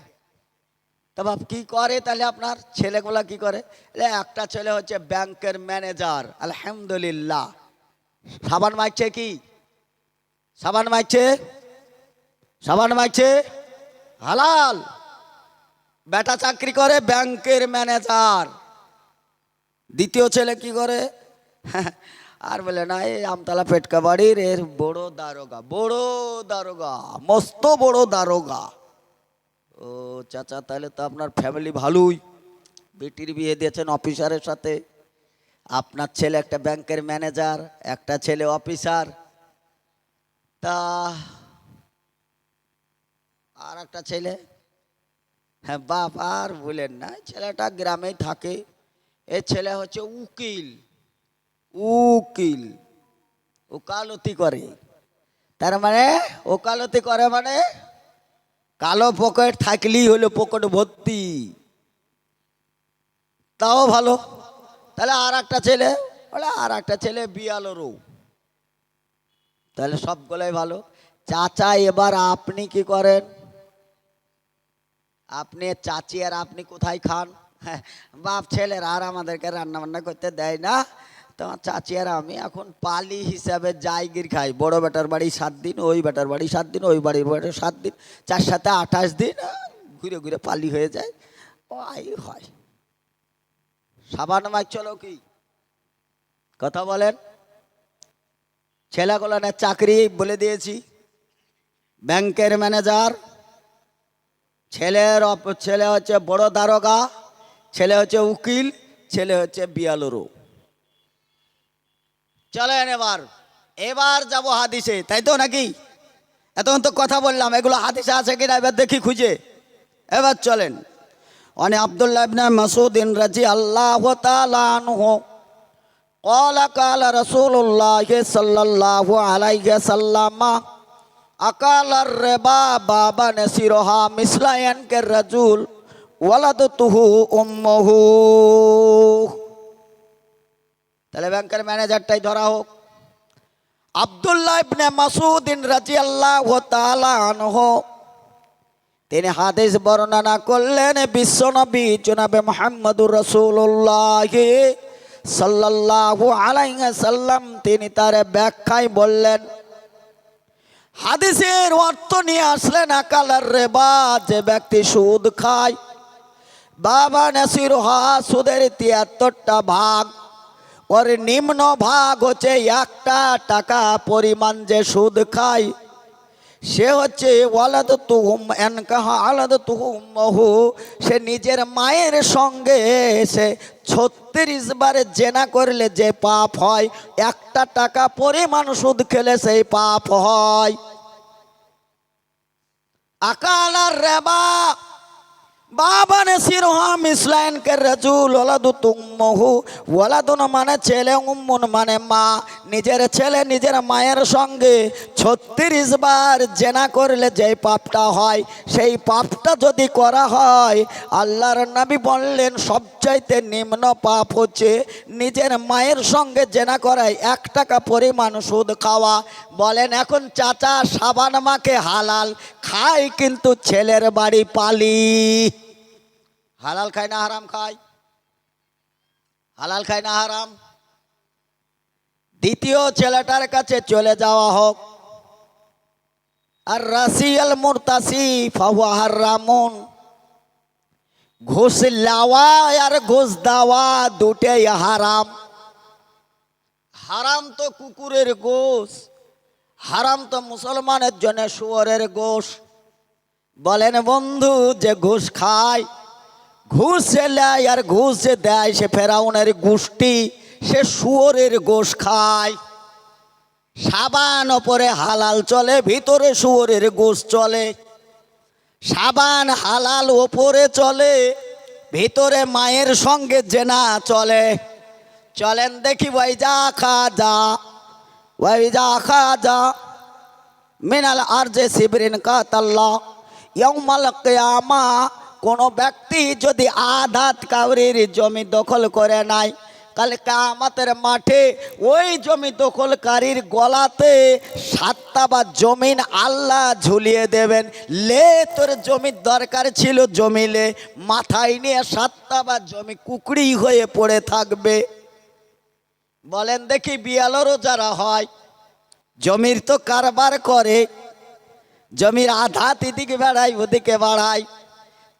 তা বাপ কি করে তাহলে আপনার ছেলেগুলা কি করে? একটা ছেলে হচ্ছে ব্যাংকের ম্যানেজার, আলহামদুলিল্লাহ। সাবান মাখছে কি? সাবান মাখছে হালাল। বেটা চাকরি করে ব্যাংকের ম্যানেজার। দ্বিতীয় ছেলে কি করে? আর বলে না, এই আমতলা পেটকা বাড়ির এর বড় দারোগা, মস্ত বড় দারোগা। ও চাচা, তাহলে তো আপনার ফ্যামিলি ভালোই, বেটির বিয়ে দিয়েছেন অফিসারের সাথে। আপনার ছেলে একটা ব্যাংকের ম্যানেজার, একটা ছেলে অফিসার। তা আর একটা ছেলে? হ্যাঁ বাপ আর বলেন না, ছেলেটা গ্রামেই থাকে। এ ছেলে হচ্ছে উকিল। ওকালতি করে। তার মানে ওকালতি করে মানে কালো পকেট থাকলেই হলো পকেট ভর্তি। তাও ভালো। তাহলে আর একটা ছেলে? বলে আর একটা ছেলে বিয়ালোরও। তাহলে সবগুলোই ভালো। চাচা এবার আপনি কি করেন? আপনি চাচি আর আপনি কোথায় খান? বাপ ছেলের আর আমাদেরকে রান্না বান্না করতে দেয় না, তোমার চাচি আর আমি এখন পালি হিসাবে জায়গির খাই। বড় বেটার বাড়ি 7 দিন, ওই বেটার বাড়ি 7 দিন, ওই বাড়ির বাড়ি 7 দিন, 4 সাথে 28 দিন ঘুরে ঘুরে পালি হয়ে যায়। ওই হয়। সাবান মাছ চলো কি? কথা বলেন। ছেলেগুলানের চাকরি বলে দিয়েছি, ব্যাংকের ম্যানেজার, ছেলে হচ্ছে বড় দারোগা, ছেলে হচ্ছে উকিল, ছেলে হচ্ছে বিয়ালুরু। চলেন এবার এবার যাব হাদিসে, তাই তো নাকি? এতক্ষণ তো কথা বললাম, এগুলো হাদিসে আছে কিনা এবার দেখি খুঁজে। এবার চলেন। অনে আব্দুল্লাহ ইবনে মাসউদ রাদিয়াল্লাহু তাআলা আনহু قال قال رسول الله صلى الله عليه وسلم أكل الربا بابا نسيرها مثل ينك الرجل ولدته أمه। তাহলে ব্যাংকের ম্যানেজারটাই ধরা হোক, আব্দুল্লাহ ইবনে মাসউদ রাদিয়াল্লাহু তাআলা আনহু। তিনি হাদিস বর্ণনা করলেন বিশ্বনবী জনাবে মুহাম্মদুর রাসূলুল্লাহ সাল্লাল্লাহু আলাইহি সাল্লাম তিনি তার ব্যাখ্যায় বললেন, হাদিসের অর্থ নিয়ে আসলেন আকালার রিবা, যে ব্যক্তি সুদ খায়, বাবা নাসিরুহা, সুদের ৭৩টা ভাগ, ওর নিম্ন ভাগ হচ্ছে 1 টাকা পরিমাণ যে সুদ খায়, সে হচ্ছে ওয়ালাদতুহুম আনকাহা আলাদতুহুমহু, সে নিজের মায়ের সঙ্গে সে ৩৬ বার জেনা করলে যে পাপ হয়, 1 টাকা পরিমাণ সুদ খেলে সেই পাপ হয়। আকালার রিবা বাবা নাসিরুহা মিসলাইন কে রাজুল ওয়ালাদতুহুমহু, ওয়ালাদুন মানে ছেলে, উম্মুন মানে মা, নিজের ছেলে নিজের মায়ের সঙ্গে ৩৬ বার জেনা করলে যে পাপটা হয়, সেই পাপটা যদি করা হয়, আল্লাহর নবী বললেন সবচাইতে নিম্ন পাপ হচ্ছে নিজের মায়ের সঙ্গে জেনা করায় 1 টাকা পরিমাণ সুদ খাওয়া। বলেন এখন চাচা সাবান মাকে হালাল খায়, কিন্তু ছেলের বাড়ি পালি। হালাল খায় না হারাম খায়? হালাল খায় না হারাম? দ্বিতীয় ছেলেটার কাছে চলে যাওয়া হোক, আর রাসিয়াল মুরতাসি ফাহুয়া হারামুন, ঘুষ লাওয়া আর ঘুষ দেওয়া দুটেই হারাম। হারাম তো কুকুরের গোশ, হারাম তো মুসলমানের জন্য শুয়োরের গোশ। বলেন বন্ধু, যে ঘুষ খায়, ঘুষ নেয় আর ঘুষ দেয়, সে ফেরাউনের গোষ্ঠী, সে শুয়োরের গোশ খায়। সাবান ওপরে হালাল চলে, ভিতরে শুয়োরের গোশ চলে। সাবান হালাল ওপরে চলে, ভিতরে মায়ের সঙ্গে জেনা চলে। চলেন দেখি ওই যা খা যা, ওই যা খা যা মিনাল আরজে সিবরিন কাতাল্লাহ ইয়াউমাল কিয়ামা। কোনো ব্যক্তি যদি আধাত কাউরির জমি দখল করে নাই, কাল কিয়ামতের মাঠে ওই জমি দখলকারীর গলাতে 7টা বা জমিন আল্লাহ ঝুলিয়ে দেবেন। লে তোর জমির দরকার ছিল জমিলে, মাথায় নিয়ে 7টা বা জমি কুকড়ি হয়ে পড়ে থাকবে। বলেন দেখি বিয়ালেরও যারা হয়, জমির তো কারবার করে, জমির আধাত এদিকে বাড়ায় ওদিকে বাড়ায়।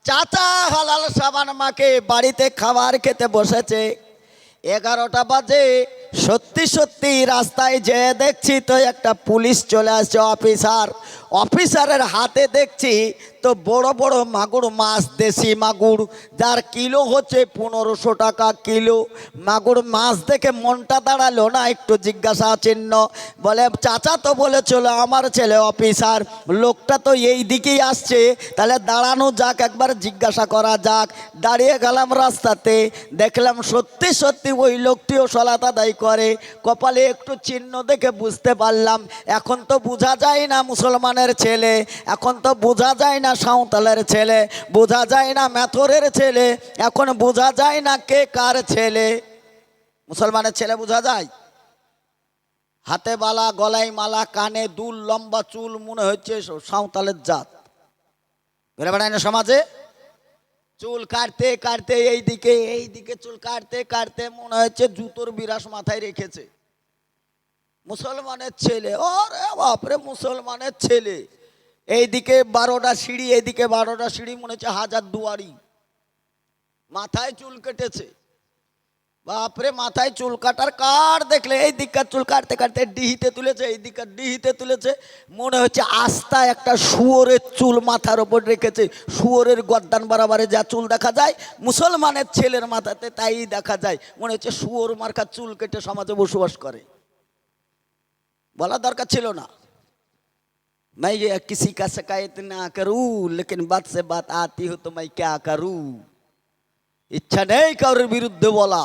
চাচা হালাল সাবান মাকে বাড়িতে খাবার খেতে বসেছে, 11টা বাজে। সত্যি সত্যি রাস্তায় যেয়ে দেখছি তো একটা পুলিশ চলে আসছে, অফিসারের হাতে দেখছি তো বড় বড় মাগুর মাছ, দেশি মাগুর, যার কিলো হচ্ছে 1500 টাকা কিলো। মাগুর মাছ দেখে মনটা দাঁড়ালো না, একটু জিজ্ঞাসা চিহ্ন। বলে চাচা তো বলেছিল আমার ছেলে অফিসার, লোকটা তো এই দিকেই আসছে, তাহলে দাঁড়ানো যাক, একবার জিজ্ঞাসা করা যাক। দাঁড়িয়ে গেলাম রাস্তাতে, দেখলাম সত্যি সত্যি ওই লোকটিও সলাত আদায় করে। কপালে একটু চিহ্ন দেখে বুঝতে পারলাম, এখন তো বোঝা যায় না মুসলমানের ছেলে, এখন তো বোঝা যায় না সাঁওতালের ছেলে, বোঝা যায় না মেথরের ছেলে, এখন বোঝা যায় না কে কার ছেলে। মুসলমানের ছেলে বোঝা যায়, হাতে বালা, গলায় মালা, কানে দুল, লম্বা চুল, মনে হচ্ছে সাঁওতালের জাত। ঘুরে বেড়ায় না সমাজে, চুল কাটতে কাটতে এইদিকে চুল কাটতে কাটতে মনে হচ্ছে জুতোর বিরাস মাথায় রেখেছে। মুসলমানের ছেলে, ওরে বাপরে মুসলমানের ছেলে, এইদিকে 12টা সিঁড়ি, এইদিকে 12টা সিঁড়ি, মনে হচ্ছে হাজার দুয়ারি, মাথায় চুল কেটেছে। বাপরে, মাথায় চুল কাটার কার দেখলে এই দিককার চুল কাটতে কাটতে ডিহিতে তুলেছে, এই দিককার ডিহিতে তুলেছে, মনে হচ্ছে আস্তা একটা শুয়োরের চুল মাথার ওপর রেখেছে। শুয়োরের গর্দান বরাবরে যা চুল দেখা যায় মুসলমানের ছেলের মাথাতে তাই দেখা যায়। মনে হচ্ছে শুয়োর মার্কা চুল কেটে সমাজে বসবাস করে। বলা দরকার ছিল না। मैं ये किसी का शिकायत ना करूं, लेकिन बात से बात आती हो तो मैं क्या करूं। ইচ্ছা নেই কারোর বিরুদ্ধে বলা,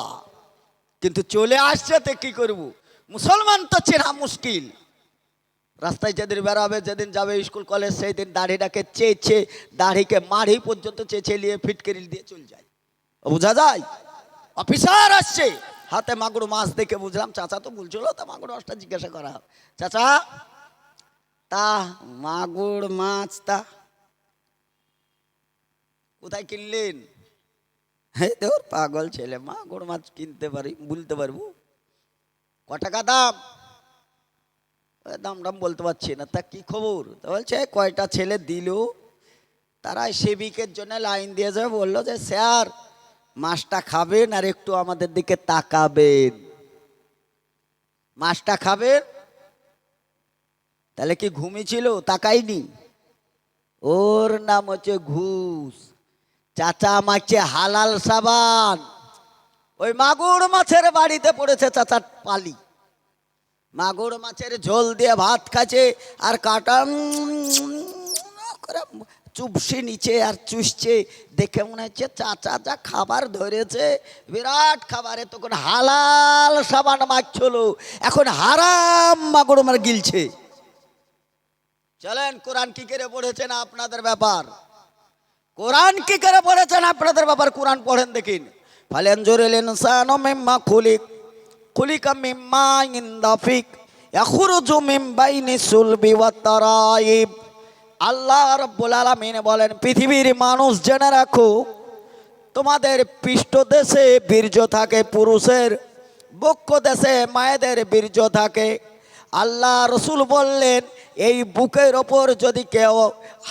কিন্তু চলে আসছে তো কি করব। মুসলমান তো চেনা মুশকিল। রাস্তায় যেদিন বেড়াবে, যেদিন যাবে স্কুল কলেজ, সেই দিন দাড়িটাকে চেয়েছে, দাড়িকে মাড়ি পর্যন্ত চেঁচে নিয়ে ফিটকেরি দিয়ে চলে যায়। বোঝা যায় অফিসার আসছে, হাতে মাগুর মাছ দেখে বুঝলাম চাচা তো বলছিল, তা মাগুর মাছটা জিজ্ঞাসা করা, চাচা তা মাগুর মাছ তা কোথায় কিনলেন? হ্যাঁ তোর পাগল ছেলে, মাগুর মাছ কিনতে পারি, বলতে পারবো ক টাকা দাম? দাম দাম বলতে পারছি না। তা কি খবর? তা বলছে কয়টা ছেলে দিল, তারা সেবিকের জন্য লাইন দিয়ে যাবে, বললো যে স্যার মাছটা খাবেন আর একটু আমাদের দিকে তাকাবেন, মাছটা খাবেন। তাহলে কি ঘুমিয়েছিল? তাকাইনি। ওর নাম হচ্ছে ঘুষ। চাচা মাছে হালাল সাবান, ওই মাগুর মাছের বাড়িতে পড়েছে চাচার পালি। মাগুর মাছের ঝোল দিয়ে ভাত খাচ্ছে আর কাটা চুপসে নিচে আর চুষছে। দেখে মনে হচ্ছে চাচা যা খাবার ধরেছে বিরাট খাবারে, তখন হালাল সাবান মাখছিল, এখন হারাম মাগুর মার গিলছে। চলেন কোরআন কি করে পড়েছেন আপনাদের ব্যাপার, কোরআন কি করে পড়েছেন আপনাদের ব্যাপার, কোরআন পড়েন দেখিন। ফালানজুরিল ইনসানু মিম্মা খুলিকা মিম্মা ইনদাফিক ইয়াখরুজু মিন বাইনি সুলবি ওয়াত তারাইব। আল্লাহ রাব্বুল আলামিন বলেন, পৃথিবীর মানুষ জেনে রাখো, তোমাদের পৃষ্ঠদেশে বীর্য থাকে পুরুষের, বক্ষ দেশে মায়েদের বীর্য থাকে। আল্লাহ রসুল বললেন, এই বুকের ওপর যদি কেউ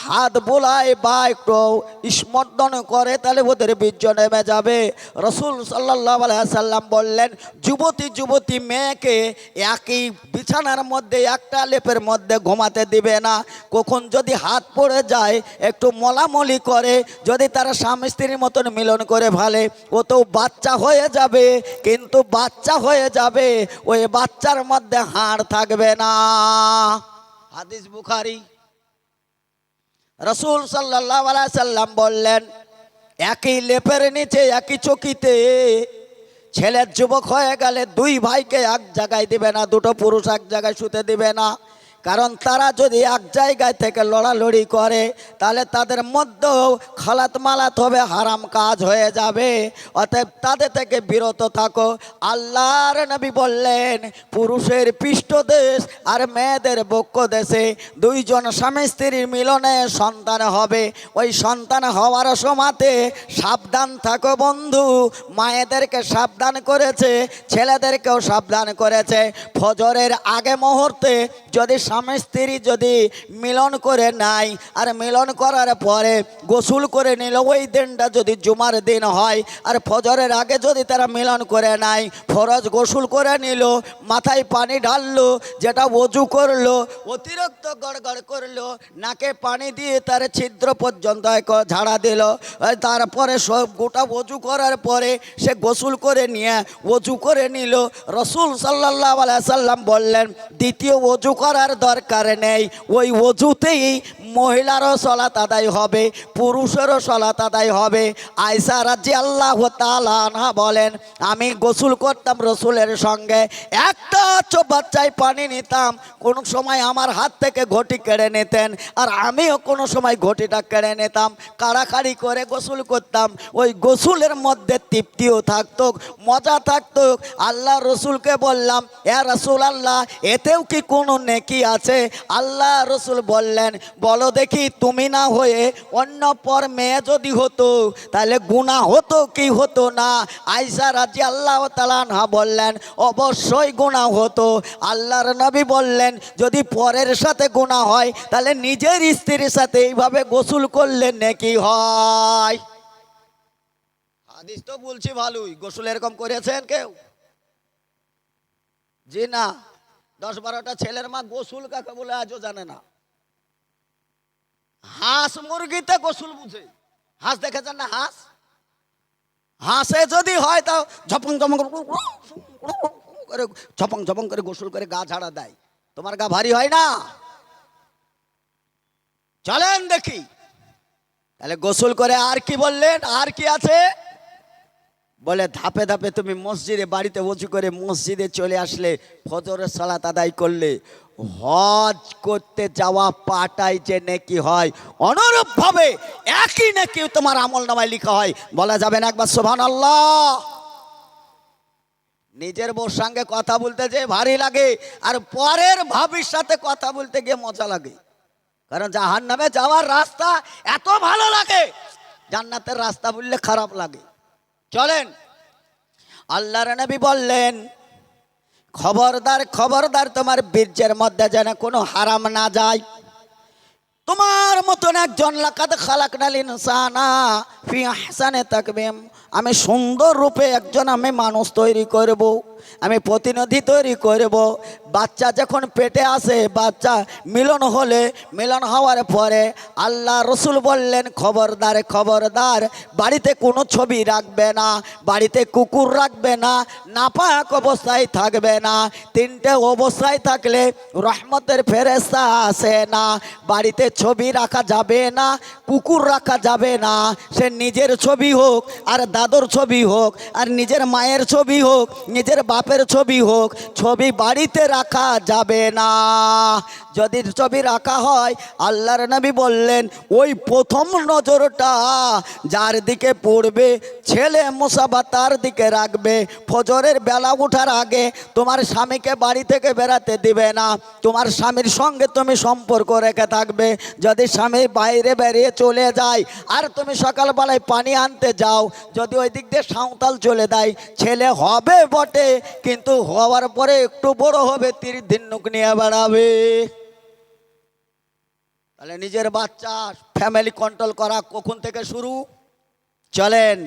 হাত বোলায় বা একটু স্মর্দন করে তাহলে ওদের বীর্য নেমে যাবে। রসুল সাল্লাল্লাহু আলাইহি সাল্লাম বললেন, যুবতী মেয়েকে একই বিছানার মধ্যে একটা লেপের মধ্যে ঘুমাতে দিবে না। কখন যদি হাত পড়ে যায় একটু মলামলি করে, যদি তারা স্বামী স্ত্রীর মতন মিলন করে ফেলে, ও তো বাচ্চা হয়ে যাবে, কিন্তু বাচ্চা হয়ে যাবে, ওই বাচ্চার মধ্যে হাড় থাকবে না। হাদিস বুখারী। রাসূল সাল্লাল্লাহু আলাইহি সাল্লাম বললেন, একই লেপের নিচে একই চকিতে ছেলের যুবক হয়ে গেলে দুই ভাইকে এক জায়গায় দিবে না, দুটো পুরুষ এক জায়গায় শুতে দিবে না। কারণ তারা যদি এক জায়গায় থেকে লড়ালড়ি করে তাহলে তাদের মধ্যেও খালাত মালাত হবে, হারাম কাজ হয়ে যাবে। অতএব তাদের থেকে বিরত থাকো। আল্লাহর নবী বললেন, পুরুষের পৃষ্ঠদেশ আর মেয়েদের বক্ষ দেশে দুইজন স্বামী স্ত্রীর মিলনে সন্তান হবে। ওই সন্তান হওয়ার সময়তে সাবধান থাকো বন্ধু। মায়েদেরকে সাবধান করেছে, ছেলেদেরকেও সাবধান করেছে। ফজরের আগে মুহূর্তে যদি স্বামী স্ত্রী যদি মিলন করে নাই আর মিলন করার পরে গোসল করে নিল, ওই দিনটা যদি জুমার দিন হয় আর ফজরের আগে যদি তারা মিলন করে নাই, ফরজ গোসল করে নিল, মাথায় পানি ঢাললো, যেটা ওযু করলো, অতিরিক্ত গড়গড় করলো, নাকে পানি দিয়ে তার ছিদ্র পর্যন্ত ঝাড়া দিল, তারপরে সব গোটা ওযু করার পরে সে গোসল করে নিয়ে ওযু করে নিল। রাসূল সাল্লাল্লাহু আলাইহি সাল্লাম বললেন, দ্বিতীয় ওযু করার দরকার নেই, ওই ওযুতেই মহিলারও সালাত আদায় হবে, পুরুষেরও সালাত আদায় হবে। আয়েশা রাদিয়াল্লাহু তাআলা আনহা বলেন, আমি গোসল করতাম রসুলের সঙ্গে, একটা বাচ্চায় পানি নিতাম, কোনো সময় আমার হাত থেকে ঘটি কেড়ে নিতেন আর আমিও কোনো সময় ঘটিটা কেড়ে নিতাম, কাড়াকাড়ি করে গোসল করতাম। ওই গোসলের মধ্যে তৃপ্তিও থাকতো, মজা থাকতো। আল্লাহ রসুলকে বললাম, ইয়া রাসূলুল্লাহ, এতেও কি কোনো নেকি আছে? আল্লাহ রসুল বললেন, বলো দেখি, তুমি না হয়ে অন্য পর মেয়ে যদি হতো তাহলে গুনাহ হতো কি হতো না? আয়েশা রাদিয়াল্লাহু তাআলা আনহা বললেন, অবশ্যই গুনাহ হতো। আল্লাহর নবী বললেন, যদি পরের সাথে গুনাহ হয় তাহলে নিজের স্ত্রীর সাথে এইভাবে গোসল করলে নেকি হয়। হাদিস তো বলছি ভালোই, গোসল এরকম করেছেন কেউ? জি না। 10-12টা ছেলের মা গোসল কাকে বলে আজও জানে না। হাঁস মুরগিতে গোসল বুঝে। হাঁস দেখেছেন না? হাঁস, হাঁসে যদি হয় তাও ঝপং ঝপং করে ঝপং ঝপং করে গোসল করে গা ঝাড়া দেয়। তোমার গা ভারী হয় না? চলেন দেখি তাহলে গোসল করে আর কি বললেন, আর কি আছে? বলে ধাপে ধাপে তুমি মসজিদে, বাড়িতে ওযু করে মসজিদে চলে আসলে, ফজরের সালাত আদায় করলে, হজ করতে যাওয়া পাটাই যে নেকি হয়, অনুরূপ ভাবে একই নেকি তোমার আমল নামায় লেখা হয়। বলা যাবে না একবার সুবহানাল্লাহ? নিজের বউর সঙ্গে কথা বলতে যে ভারী লাগে, আর পরের ভাবির সাথে কথা বলতে গিয়ে মজা লাগে। কারণ জাহান্নামে যাওয়ার রাস্তা এত ভালো লাগে, জান্নাতের রাস্তা বললে খারাপ লাগে। চলেন, আল্লাহর নবী বললেন খবরদার খবরদার তোমার বীর্যের মধ্যে যেন কোনো হারাম না যায়। তোমার মতন একজন, লাকাদ খালাকনাল ইনসানা ফি আহসানি তাকওয়িম, আমি সুন্দর রূপে একজন আমি মানুষ তৈরি করব, আমি প্রতিনিধি তৈরি করব। বাচ্চা যখন পেটে আসে, বাচ্চা মিলন হলে, মিলন হওয়ার পরে আল্লাহ রসুল বললেন খবরদার খবরদার বাড়িতে কোনো ছবি রাখবে না, বাড়িতে কুকুর রাখবে না, নাপাক অবস্থায় থাকবে না। 3টে অবস্থায় থাকলে রহমতের ফেরেশতা আসে না। বাড়িতে ছবি রাখা যাবে না, কুকুর রাখা যাবে না, সে নিজের ছবি হোক আর দাদুর ছবি হোক আর নিজের মায়ের ছবি হোক, নিজের বাপের ছবি হোক, ছবি বাড়িতে রাখা যাবে না। যদি ছবি রাখা হয়, আল্লাহর নবী বললেন ওই প্রথম নজরটা যার দিকে পড়বে, ছেলে মুসাফা তার দিকে রাখবে। ফজরের বেলা ওঠার আগে তোমার স্বামীকে বাড়ি থেকে বেরাতে দিবে না, তোমার স্বামীর সঙ্গে তুমি সম্পর্ক রেখে থাকবে। যদি স্বামী বাইরে বেরিয়ে চলে যায় আর তুমি সকালবেলায় পানি আনতে যাও, যদি ওই দিক দিয়ে সাঁওতাল চলে দেয়, ছেলে হবে বটে কিন্তু হওয়ার পরে একটু বড় হবে, 30 দিন নুক নিয়ে বেড়াবে। তাহলে নিজের বাচ্চা ফ্যামিলি কন্ট্রোল করা কখন থেকে শুরু? চলেন,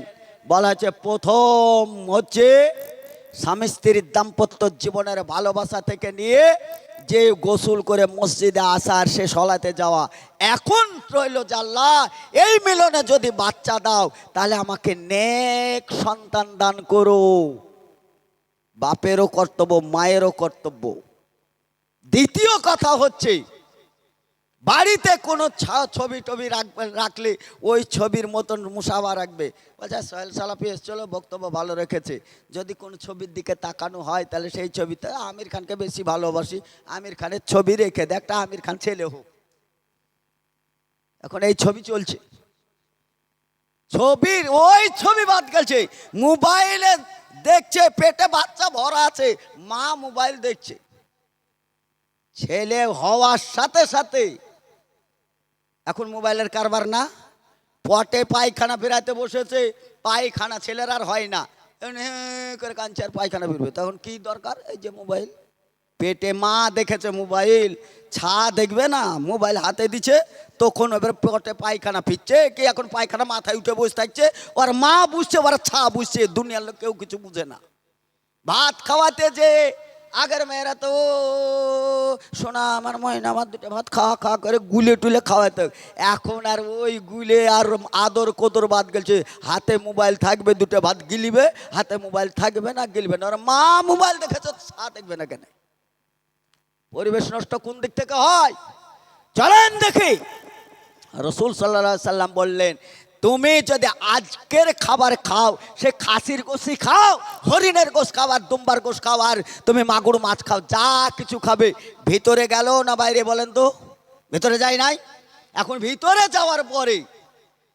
বলা হচ্ছে প্রথম হচ্ছে স্বামী স্ত্রীর দাম্পত্য জীবনের ভালোবাসা থেকে নিয়ে যে গোসল করে মসজিদে আসার, সে সলাতে যাওয়া। এখন রইল যে আল্লাহ এই মিলনে যদি বাচ্চা দাও তাহলে আমাকে নেক সন্তান দান করো। বাপেরও কর্তব্য, মায়েরও কর্তব্য। দ্বিতীয় কথা হচ্ছে বাড়িতে কোনো ছবি টবি রাখলে ওই ছবির মতন মুসাফা রাখবে। বলছে সোহেল সালাফি এসেছিল, বক্তব্য ভালো রেখেছে, যদি কোনো ছবির দিকে তাকানো হয় তাহলে সেই ছবিতে আমির খানকে বেশি ভালোবাসি, আমির খানের ছবি রেখে দে, একটা আমির খান ছেলে হোক। এখন এই ছবি চলছে, ছবির ওই ছবি বাদ গেছে, মোবাইলে দেখছে, পেটে বাচ্চা ভরা আছে, মা মোবাইল দেখছে। ছেলে হওয়ার সাথে সাথে এখন মোবাইলের কারবার না, পটে পায়খানা ফেরাতে বসেছে, পায়খানা ছেলের আর হয় না, করে কাঁদছে আর পায়খানা ফিরবে। তখন কি দরকার? এই যে মোবাইল। পেটে মা দেখেছে মোবাইল, ছা দেখবে না, মোবাইল হাতে দিচ্ছে, তখন এবার পটে পায়খানা ফিরছে, কি এখন পায়খানা মাথায় উঠে বসে থাকছে, ওর মা বুঝছে, ওর ছা বুঝছে, দুনিয়ার লোক কেউ কিছু বুঝে না। ভাত খাওয়াতে যে আগের মেয়েরা তো শোনা আমার ময়না, আমার 2টা ভাত খাওয়া খাওয়া করে গুলে টুলে খাওয়াতে, এখন আর ওই গুলে আর আদর কদর বাদ গেছে। হাতে মোবাইল থাকবে, 2টা ভাত গিলিবে, হাতে মোবাইল থাকবে না, গিলবে না। আর মা মোবাইল দেখেছে, চা দেখবে না কেন? পরিবেশ নষ্ট কোন দিক থেকে হয়? চলেন দেখি। রাসূল সাল্লাল্লাহু আলাইহি সাল্লাম বললেন তুমি যদি আজকের খাবার খাও, সে খাসির গোশই খাও, হরিণের গোশ খাও, আর দুম্বার গোশ খাও, আর তুমি মাগুর মাছ খাও, যা কিছু খাবে, ভিতরে গেল না বাইরে বলেন তো? ভিতরে যায় নাই? এখন ভিতরে যাওয়ার পরে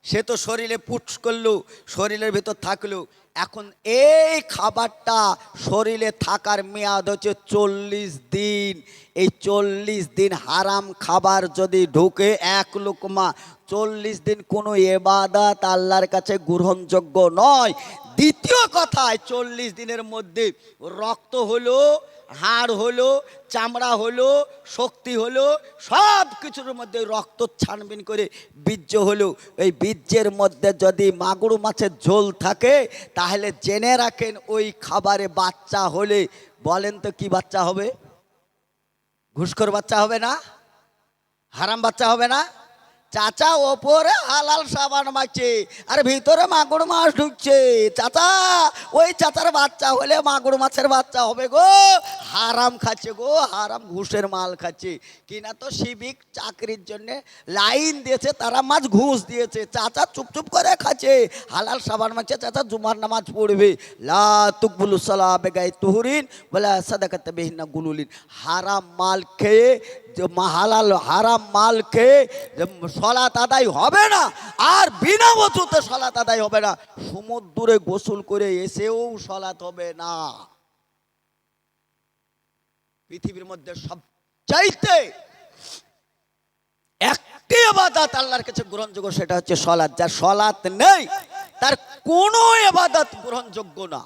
সে তো শরীরে পুট করলো, শরীরের ভিতর থাকলো। এখন এই খাবারটা শরীরে থাকার মেয়াদ হচ্ছে 40 দিন। এই 40 দিন হারাম খাবার যদি ঢুকে এক লোকমা, 40 দিন কোনো ইবাদত আল্লাহর কাছে গ্রহণযোগ্য নয়। দ্বিতীয় কথায় 40 দিনের মধ্যে রক্ত হলো, হাড় হলো, চামড়া হলো, শক্তি হলো, সব কিছুর মধ্যে রক্ত ছানবিন করে বীর্য হলো। এই বীর্যের মধ্যে যদি মাগুর মাছের ঝোল থাকে তাহলে জেনে রাখেন ওই খাবারে বাচ্চা হলে, বলেন তো কি বাচ্চা হবে? ঘুষখোর বাচ্চা হবে না? হারাম বাচ্চা হবে না? চাচা ওপরে হালাল সাবান মাখছে আর ভিতরে মাগুর মাছ ঢুকছে। চাচা ওই চাচার বাচ্চা হলে মাগুর মাছের বাচ্চা হবে গো। হারাম খাচ্ছে গো, হারাম ঘুষের মাল খাচ্ছে। কিনা তো সিভিক চাকরির জন্য লাইন দিয়েছে, তারা মাছ ঘুষ দিয়েছে। চাচা চুপচুপ করে খাচ্ছে, হালাল সাবান মাখছে। চাচা জুমার নামাজ পড়বে, লা তুকবুলু সালাহ বেগাই তুহুরিন বলে সাদাকাতে বিহিনা গুলুলিন। হারাম মাল খেয়ে হালাল হারাম মাল খেয়ে সলাত আদায় হবে না, আর বিনা ওযুতে সলাত আদায় হবে না। সমুদ্রে গোসল করে এসেও সলাত হবে না। পৃথিবীর মধ্যে সবচাইতে একটি ইবাদত আল্লাহর কাছে গ্রহণযোগ্য, সেটা হচ্ছে সলাত। যার সলাত নেই তার কোনো ইবাদত গ্রহণযোগ্য না।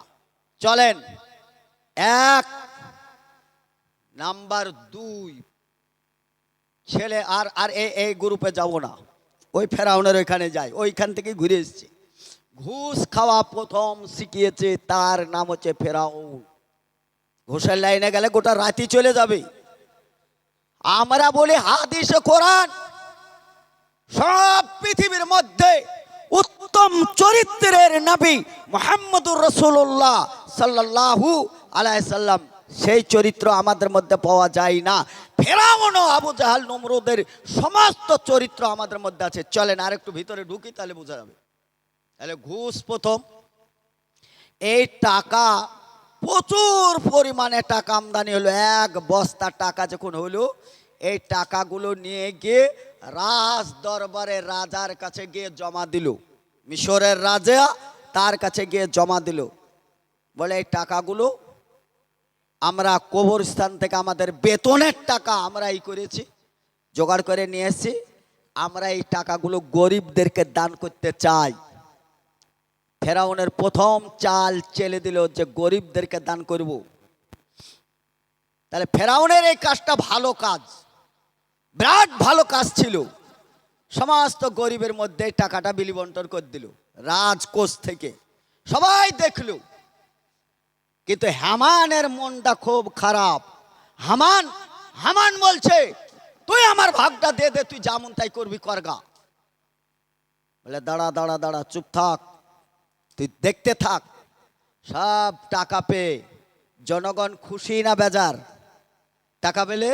চলেন, 1 নাম্বার 2 ছেলে আর এই গ্রুপে যাব না, ওই ফেরাউনের ওইখানে যাই, ওইখান থেকে ঘুরে এসেছি। ঘুষ খাওয়া প্রথম শিখিয়েছে, তার নাম হচ্ছে ফেরাউন। ঘুষের লাইনে গেলে গোটা রাতি চলে যাবে। আমরা বলি হাদিস কোরআন, সব পৃথিবীর মধ্যে উত্তম চরিত্রের নবী মুহাম্মদুর রাসূলুল্লাহ সাল্লাল্লাহু আলাইহি সাল্লাম, সেই চরিত্র আমাদের মধ্যে পাওয়া যায় না। ফেরাউন ও আবু জাহাল নমরুদের সমস্ত চরিত্র আমাদের মধ্যে আছে। চলেন আর একটু ভিতরে ঢুকি, তাহলে বোঝা যাবে। তাহলে ঘুষ প্রথম। এই টাকা প্রচুর পরিমাণে টাকা আমদানি হলো। 1 বস্তা টাকা যখন হলো, এই টাকাগুলো নিয়ে গিয়ে রাজ দরবারে রাজার কাছে গিয়ে জমা দিল। মিশরের রাজা তার কাছে গিয়ে জমা দিল, বলে এই টাকাগুলো আমরা কবরস্থান থেকে আমাদের বেতনের টাকা আমরা এই করেছি, জোগাড় করে নিয়ে এসেছি, আমরা এই টাকাগুলো গরিবদেরকে দান করতে চাই। ফেরাউনের প্রথম চাল চেলে দিল যে গরিবদেরকে দান করব। তাহলে ফেরাউনের এই কাজটা ভালো কাজ, বিরাট ভালো কাজ ছিল। সমস্ত গরিবের মধ্যে টাকাটা বিলি বন্টন করে দিল রাজকোষ থেকে, সবাই দেখলো। কিন্তু হামানের মনটা খুব খারাপ। হামান বলছে, তুই আমার ভাগটা দে দে, তুই যেমন তাই করবি করগা। বলে দাঁড়া দাঁড়া দাঁড়া, চুপ থাক, তুই দেখতে থাক। সব টাকা পেয়ে জনগণ খুশি না বেজার? টাকা পেলে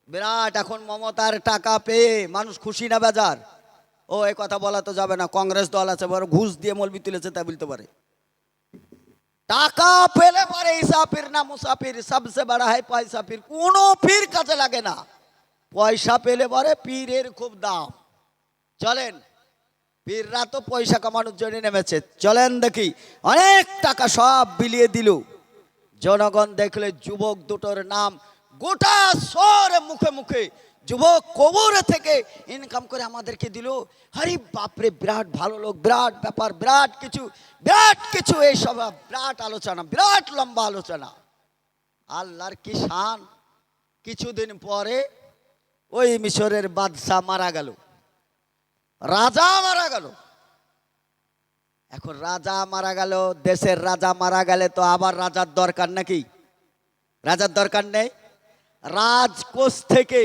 বিরাট, এখন মমতার টাকা পেয়ে মানুষ খুশি না বেজার? ও এই কথা বলা তো যাবে না, কংগ্রেস দল আছে বড় ঘুষ দিয়ে মলবি তুলেছে তাই বলতে পারে। টাকা পেলে পরে ইসাফির না মুসাফির, সবসে বড় হয় পয়সা পীর। কোনো পীর কাজে লাগে না, পয়সা পেলে পরে পীরের খুব দাম। চলেন, পীররা তো পয়সা কামানোর জন্য নেমেছে। চলেন দেখি, অনেক টাকা সব বিলিয়ে দিল। জনগণ দেখলে যুবক দুটোর নাম গোটা শহরে মুখে মুখে, যুবক কবরে থেকে ইনকাম করে আমাদেরকে দিল। আরে বাপরে, বিরাট ভালো লোক, বিরাট ব্যাপার, বিরাট কিছু এইসব বিরাট আলোচনা, বিরাট লম্বা আলোচনা। আল্লাহর কি শান। কিছুদিন পরে ওই মিশরের বাদশাহ মারা গেল, রাজা মারা গেল। এখন রাজা মারা গেল, দেশের রাজা মারা গেলে তো আবার রাজার দরকার নাকি? রাজার দরকার নেই। রাজকোষ থেকে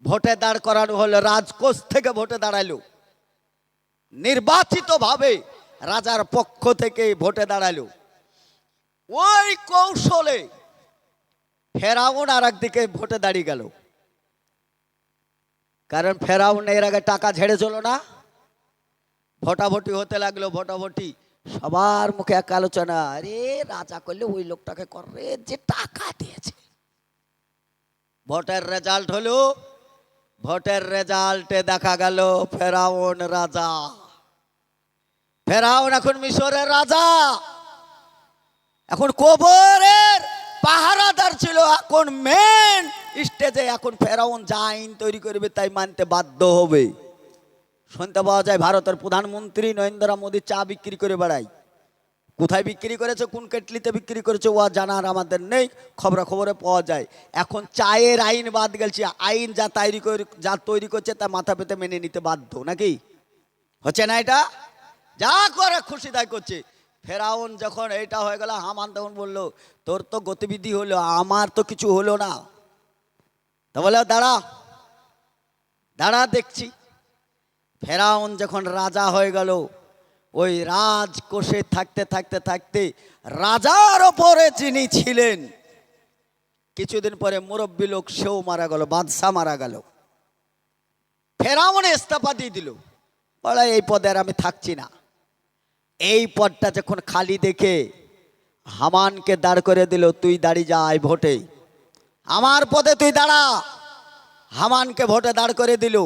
ভোটে দাঁড় করানো হলো, রাজকোষ থেকে ভোটে দাঁড়ালো, নির্বাচিত ভাবে রাজার পক্ষ থেকে ভোটে দাঁড়ালো। ওই কৌশলে ফেরাউন আর একদিকে ভোটে দাঁড়িয়ে গেল। কারণ ফেরাউন এর আগে টাকা ঝেড়ে চলো না, ভোটাভুটি হতে লাগলো। ভোটাভুটি, সবার মুখে এক আলোচনা, আরে রাজা করলে ওই লোকটাকে করে যে টাকা দিয়েছে। ভোটের রেজাল্ট হলো, ভোটের রেজাল্টে দেখা গেল ফেরাউন রাজা। ফেরাউন এখন মিশরের রাজা, এখন কবরের পাহারাদার ছিল। এখন মেন স্টেজে এখন ফেরাউন যা আইন তৈরি করবে তাই মানতে বাধ্য হবে। শুনতে পাওয়া যায় ভারতের প্রধানমন্ত্রী নরেন্দ্র মোদী চা বিক্রি করে বেড়ায়, কোথায় বিক্রি করেছে, কোন কেটলিতে বিক্রি করেছে ও জানার আমাদের নেই, খবরে পাওয়া যায়। এখন চায়ের আইন বাদ গেছে, আইন যা তৈরি করছে তা মাথা পেতে মেনে নিতে বাধ্য, নাকি হচ্ছে না? এটা যা করে খুশি তাই করছে। ফেরাউন যখন এইটা হয়ে গেল, হামান তখন বললো, তোর তো গতিবিধি হলো, আমার তো কিছু হলো না। তা বলে দাঁড়া দাঁড়া দেখছি। ফেরাউন যখন রাজা হয়ে গেল, ওই রাজকোষে থাকতে থাকতে থাকতে রাজার ওপরে যিনি ছিলেন, কিছুদিন পরে মুরব্বী লোক সেও মারা গেল, বাদশা মারা গেল। ফেরাউন ইস্তফা দিয়ে দিল, বলে এই পদে আর আমি থাকছি না। এই পদটা যখন খালি দেখে হামানকে দাঁড় করে দিল, তুই দাঁড়িয়ে যা এই ভোটে, আমার পদে তুই দাঁড়া। হামানকে ভোটে দাঁড় করে দিল।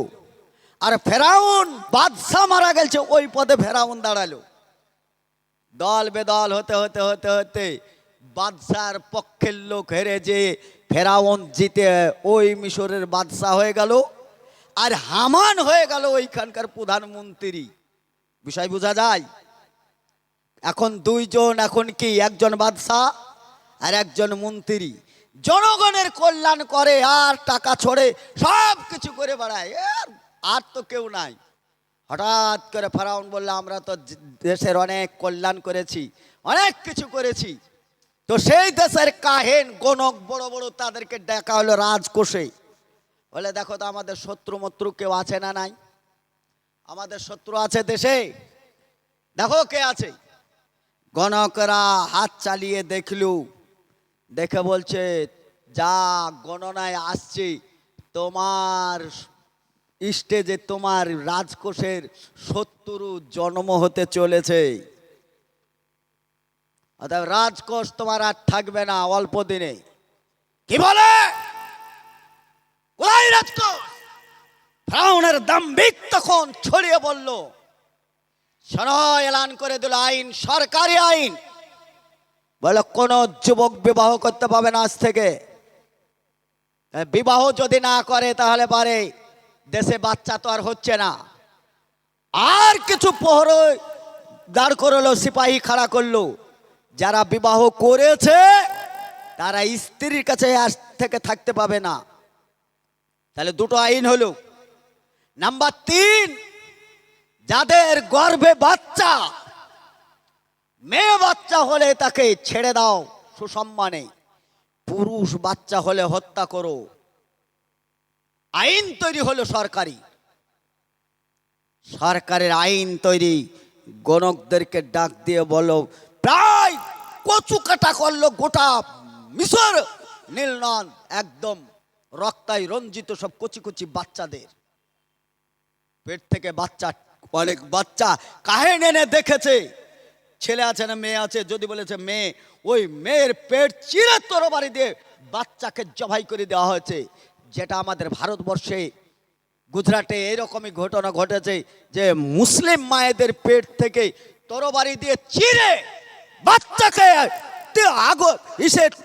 আর ফেরাউন বাদশা মারা গেছে, ওই পদে ফেরাউন দাঁড়ালো। দল বেদল হতে হতে হতে হতে বাদশার পক্ষের লোক হেরে যে ফেরাউন জিতে ওই মিশরের বাদশা হয়ে গেল, আর হামান হয়ে গেল ওইখানকার প্রধানমন্ত্রী। বিষয় বোঝা যায়? এখন দুইজন, এখন কি একজন বাদশা আর একজন মন্ত্রী, জনগণের কল্যাণ করে আর টাকা ছড়ে সব কিছু করে বেড়ায়, আর তো কেউ নাই। হঠাৎ করে ফেরাউন বলল, আমরা তো দেশের অনেক কল্যাণ করেছি, অনেক কিছু করেছি। তো সেই দেশের কাহেন গণক বড় বড় তাদেরকে ডাকা হলো রাজকোষে। বলে দেখো তো আমাদের শত্রু মত্রু কেউ আছে না নাই? আমাদের শত্রু আছে দেশে, দেখো কে আছে। গণকরা হাত চালিয়ে দেখলু, দেখে বলছে, যা গণনায় আসছে তোমার স্টেজে তোমার রাজকোষের 70 জন্ম হতে চলেছে। অর্থাৎ রাজকোষ তোমার আর থাকবে না অল্প দিনে। কি বলে? কোথায় রাজকোষ? ফেরাউনের দাম্ভিক তখন ছড়িয়ে বলল, শোনো, এলান করে দিল আইন, সরকারি আইন, বলে কোন যুবক বিবাহ করতে পাবে না আজ থেকে। বিবাহ যদি না করে তাহলে পারে দেশে বাচ্চা তো আর হচ্ছে না। আর কিছু প্রহরী দাঁড় করলো, সিপাহী খাড়া করলো, যারা বিবাহ করেছে তারা স্ত্রীর কাছে আজ থেকে থাকতে পাবে না। তাহলে দুটো আইন হলো। নাম্বার 3, যাদের গর্ভে বাচ্চা, মেয়ে বাচ্চা হলে তাকে ছেড়ে দাও সুসম্মানে, পুরুষ বাচ্চা হলে হত্যা করো। আইন তৈরি হলো সরকারি, সরকারের আইন তৈরি। গণকদেরকে ডাক দিয়ে বলো, প্রায় কচু কাটা করলো গোটা মিশর, নীলনদ একদম রক্তায় রঞ্জিত সব কচি কচি বাচ্চাদের পেট থেকে বাচ্চা, অনেক বাচ্চা কাহেন এনে দেখেছে, ছেলে আছে না মেয়ে আছে, যদি বলেছে মেয়ে, ওই মেয়ের পেট চিরে তরবারি দিয়ে বাচ্চাকে জবাই করে দেওয়া হয়েছে। যেটা আমাদের ভারতবর্ষে গুজরাটে এরকমই ঘটনা ঘটেছে, যে মুসলিম মায়েদের পেট থেকে তরবারি দিয়ে চিরে বাচ্চাকে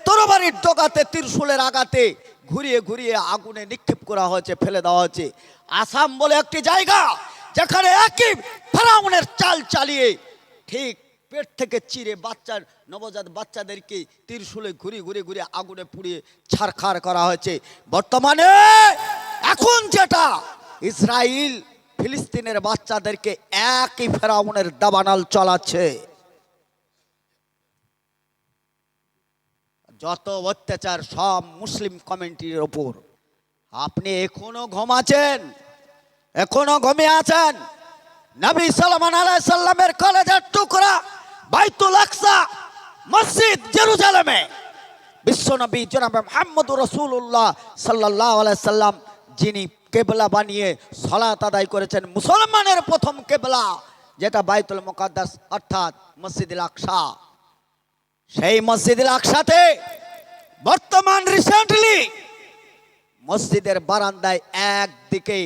তরবারির ডগাতে, ত্রিশূলের আঘাতে ঘুরিয়ে ঘুরিয়ে আগুনে নিক্ষেপ করা হয়েছে, ফেলে দেওয়া হয়েছে। আসাম বলে একটি জায়গা, যেখানে একই ফেরাউনের চাল চালিয়ে ঠিক পেট থেকে চিরে বাচ্চার, নবজাত বাচ্চাদেরকে ত্রিশূলে ঘুরিয়ে ঘুরিয়ে ঘুরিয়ে আগুনে পুড়িয়ে ছারখার করা হয়েছে। বর্তমানে এখন যেটা ইসরায়েল ফিলিস্তিনের বাচ্চাদেরকে একই ফেরাউনের দাবানল চালাচ্ছে। যত অত্যাচার সব মুসলিম কমিউনিটির ওপর। আপনি এখনো ঘুমাচ্ছেন, এখনো ঘুমিয়ে আছেন। নবী সাল্লাল্লাহু আলাইহি সাল্লামের কলেজের টুকরা বাইতুল আকসা মসজিদ জেরুজালেমে বিশ্বনবী জনাব মুহাম্মদুর রাসূলুল্লাহ সাল্লাল্লাহু আলাইহি সাল্লাম যিনি কেবলা বানিয়ে সালাত আদায় করেছেন, মুসলমানের প্রথম কেবলা, যেটা বাইতুল মুকাদ্দাস অর্থাৎ মসজিদুল আকসা। সেই মসজিদুল আকসাতে বর্তমান রিসেন্টলি মসজিদের বারান্দায় একদিকে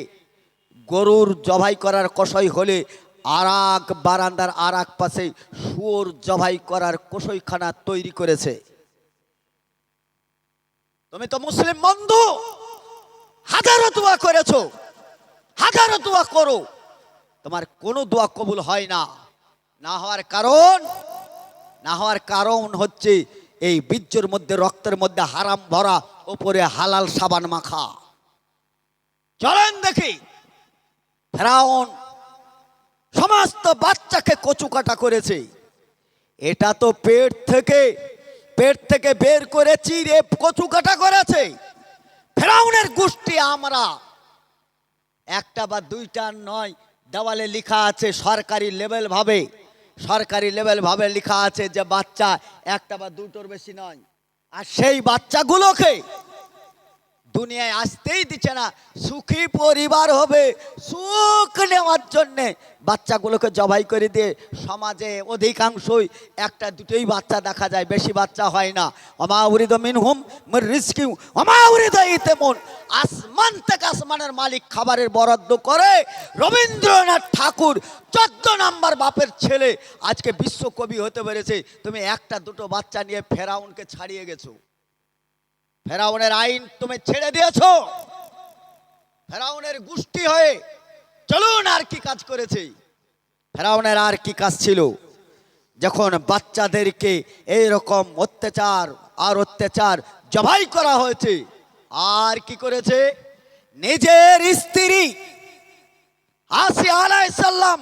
গরুর জবাই করার কষাই হলে আর এক বারান্দার আর এক পাশে শুয়োর জবাই করার কষাইখানা তৈরি করেছে। তুমি তো মুসলিম বন্ধু হাজারো দোয়া করেছো, হাজারো দোয়া করো, তোমার কোনো দোয়া কবুল হয় না। না হওয়ার কারণ না হওয়ার কারণ হচ্ছে এই বীর্যের মধ্যে, রক্তের মধ্যে হারাম ভরা, ওপরে হালাল সাবান মাখা। চলেন দেখি ফেরাউন সমস্ত বাচ্চাকে কচুকাটা করেছে। এটা তো পেট থেকে বের করে চিরে কচুকাটা করেছে। ফেরাউনের গোষ্ঠী আমরা একটা বা দুইটা নয়, দেওয়ালে লেখা আছে সরকারি লেভেল ভাবে লেখা আছে যে বাচ্চা একটা বা দুটোর বেশি নয়। আর সেই বাচ্চাগুলোকে দুনিয়ায় আসতেই দিচ্ছে না। সুখী পরিবার হবে, সুখ নেওয়ার জন্যে বাচ্চাগুলোকে জবাই করে দিয়ে সমাজে অধিকাংশই একটা দুটোই বাচ্চা দেখা যায়, বেশি বাচ্চা হয় না। ওমা উরিদ মিনহুম মির রিজকিন ওমা উরিদ ইতামুন। আসমান থেকে আসমানের মালিক খাবারের বরাদ্দ করে। রবীন্দ্রনাথ ঠাকুর 14 নম্বর বাপের ছেলে আজকে বিশ্বকবি হতে পেরেছে। তুমি একটা দুটো বাচ্চা নিয়ে ফেরাউনকে ছাড়িয়ে গেছো। ফেরাউনের আইন তুমি ছেড়ে দিয়েছো। ফেরাউনের গোষ্ঠী হয়ে চলুন আর কি কাজ করেছে। ফেরাউনের আর কি কাজ ছিল? যখন বাচ্চাদেরকে এইরকম অত্যাচার জবাই করা হয়েছে, আর কি করেছে? নিজের স্ত্রী আসিয়া আলাইহিস সালাম,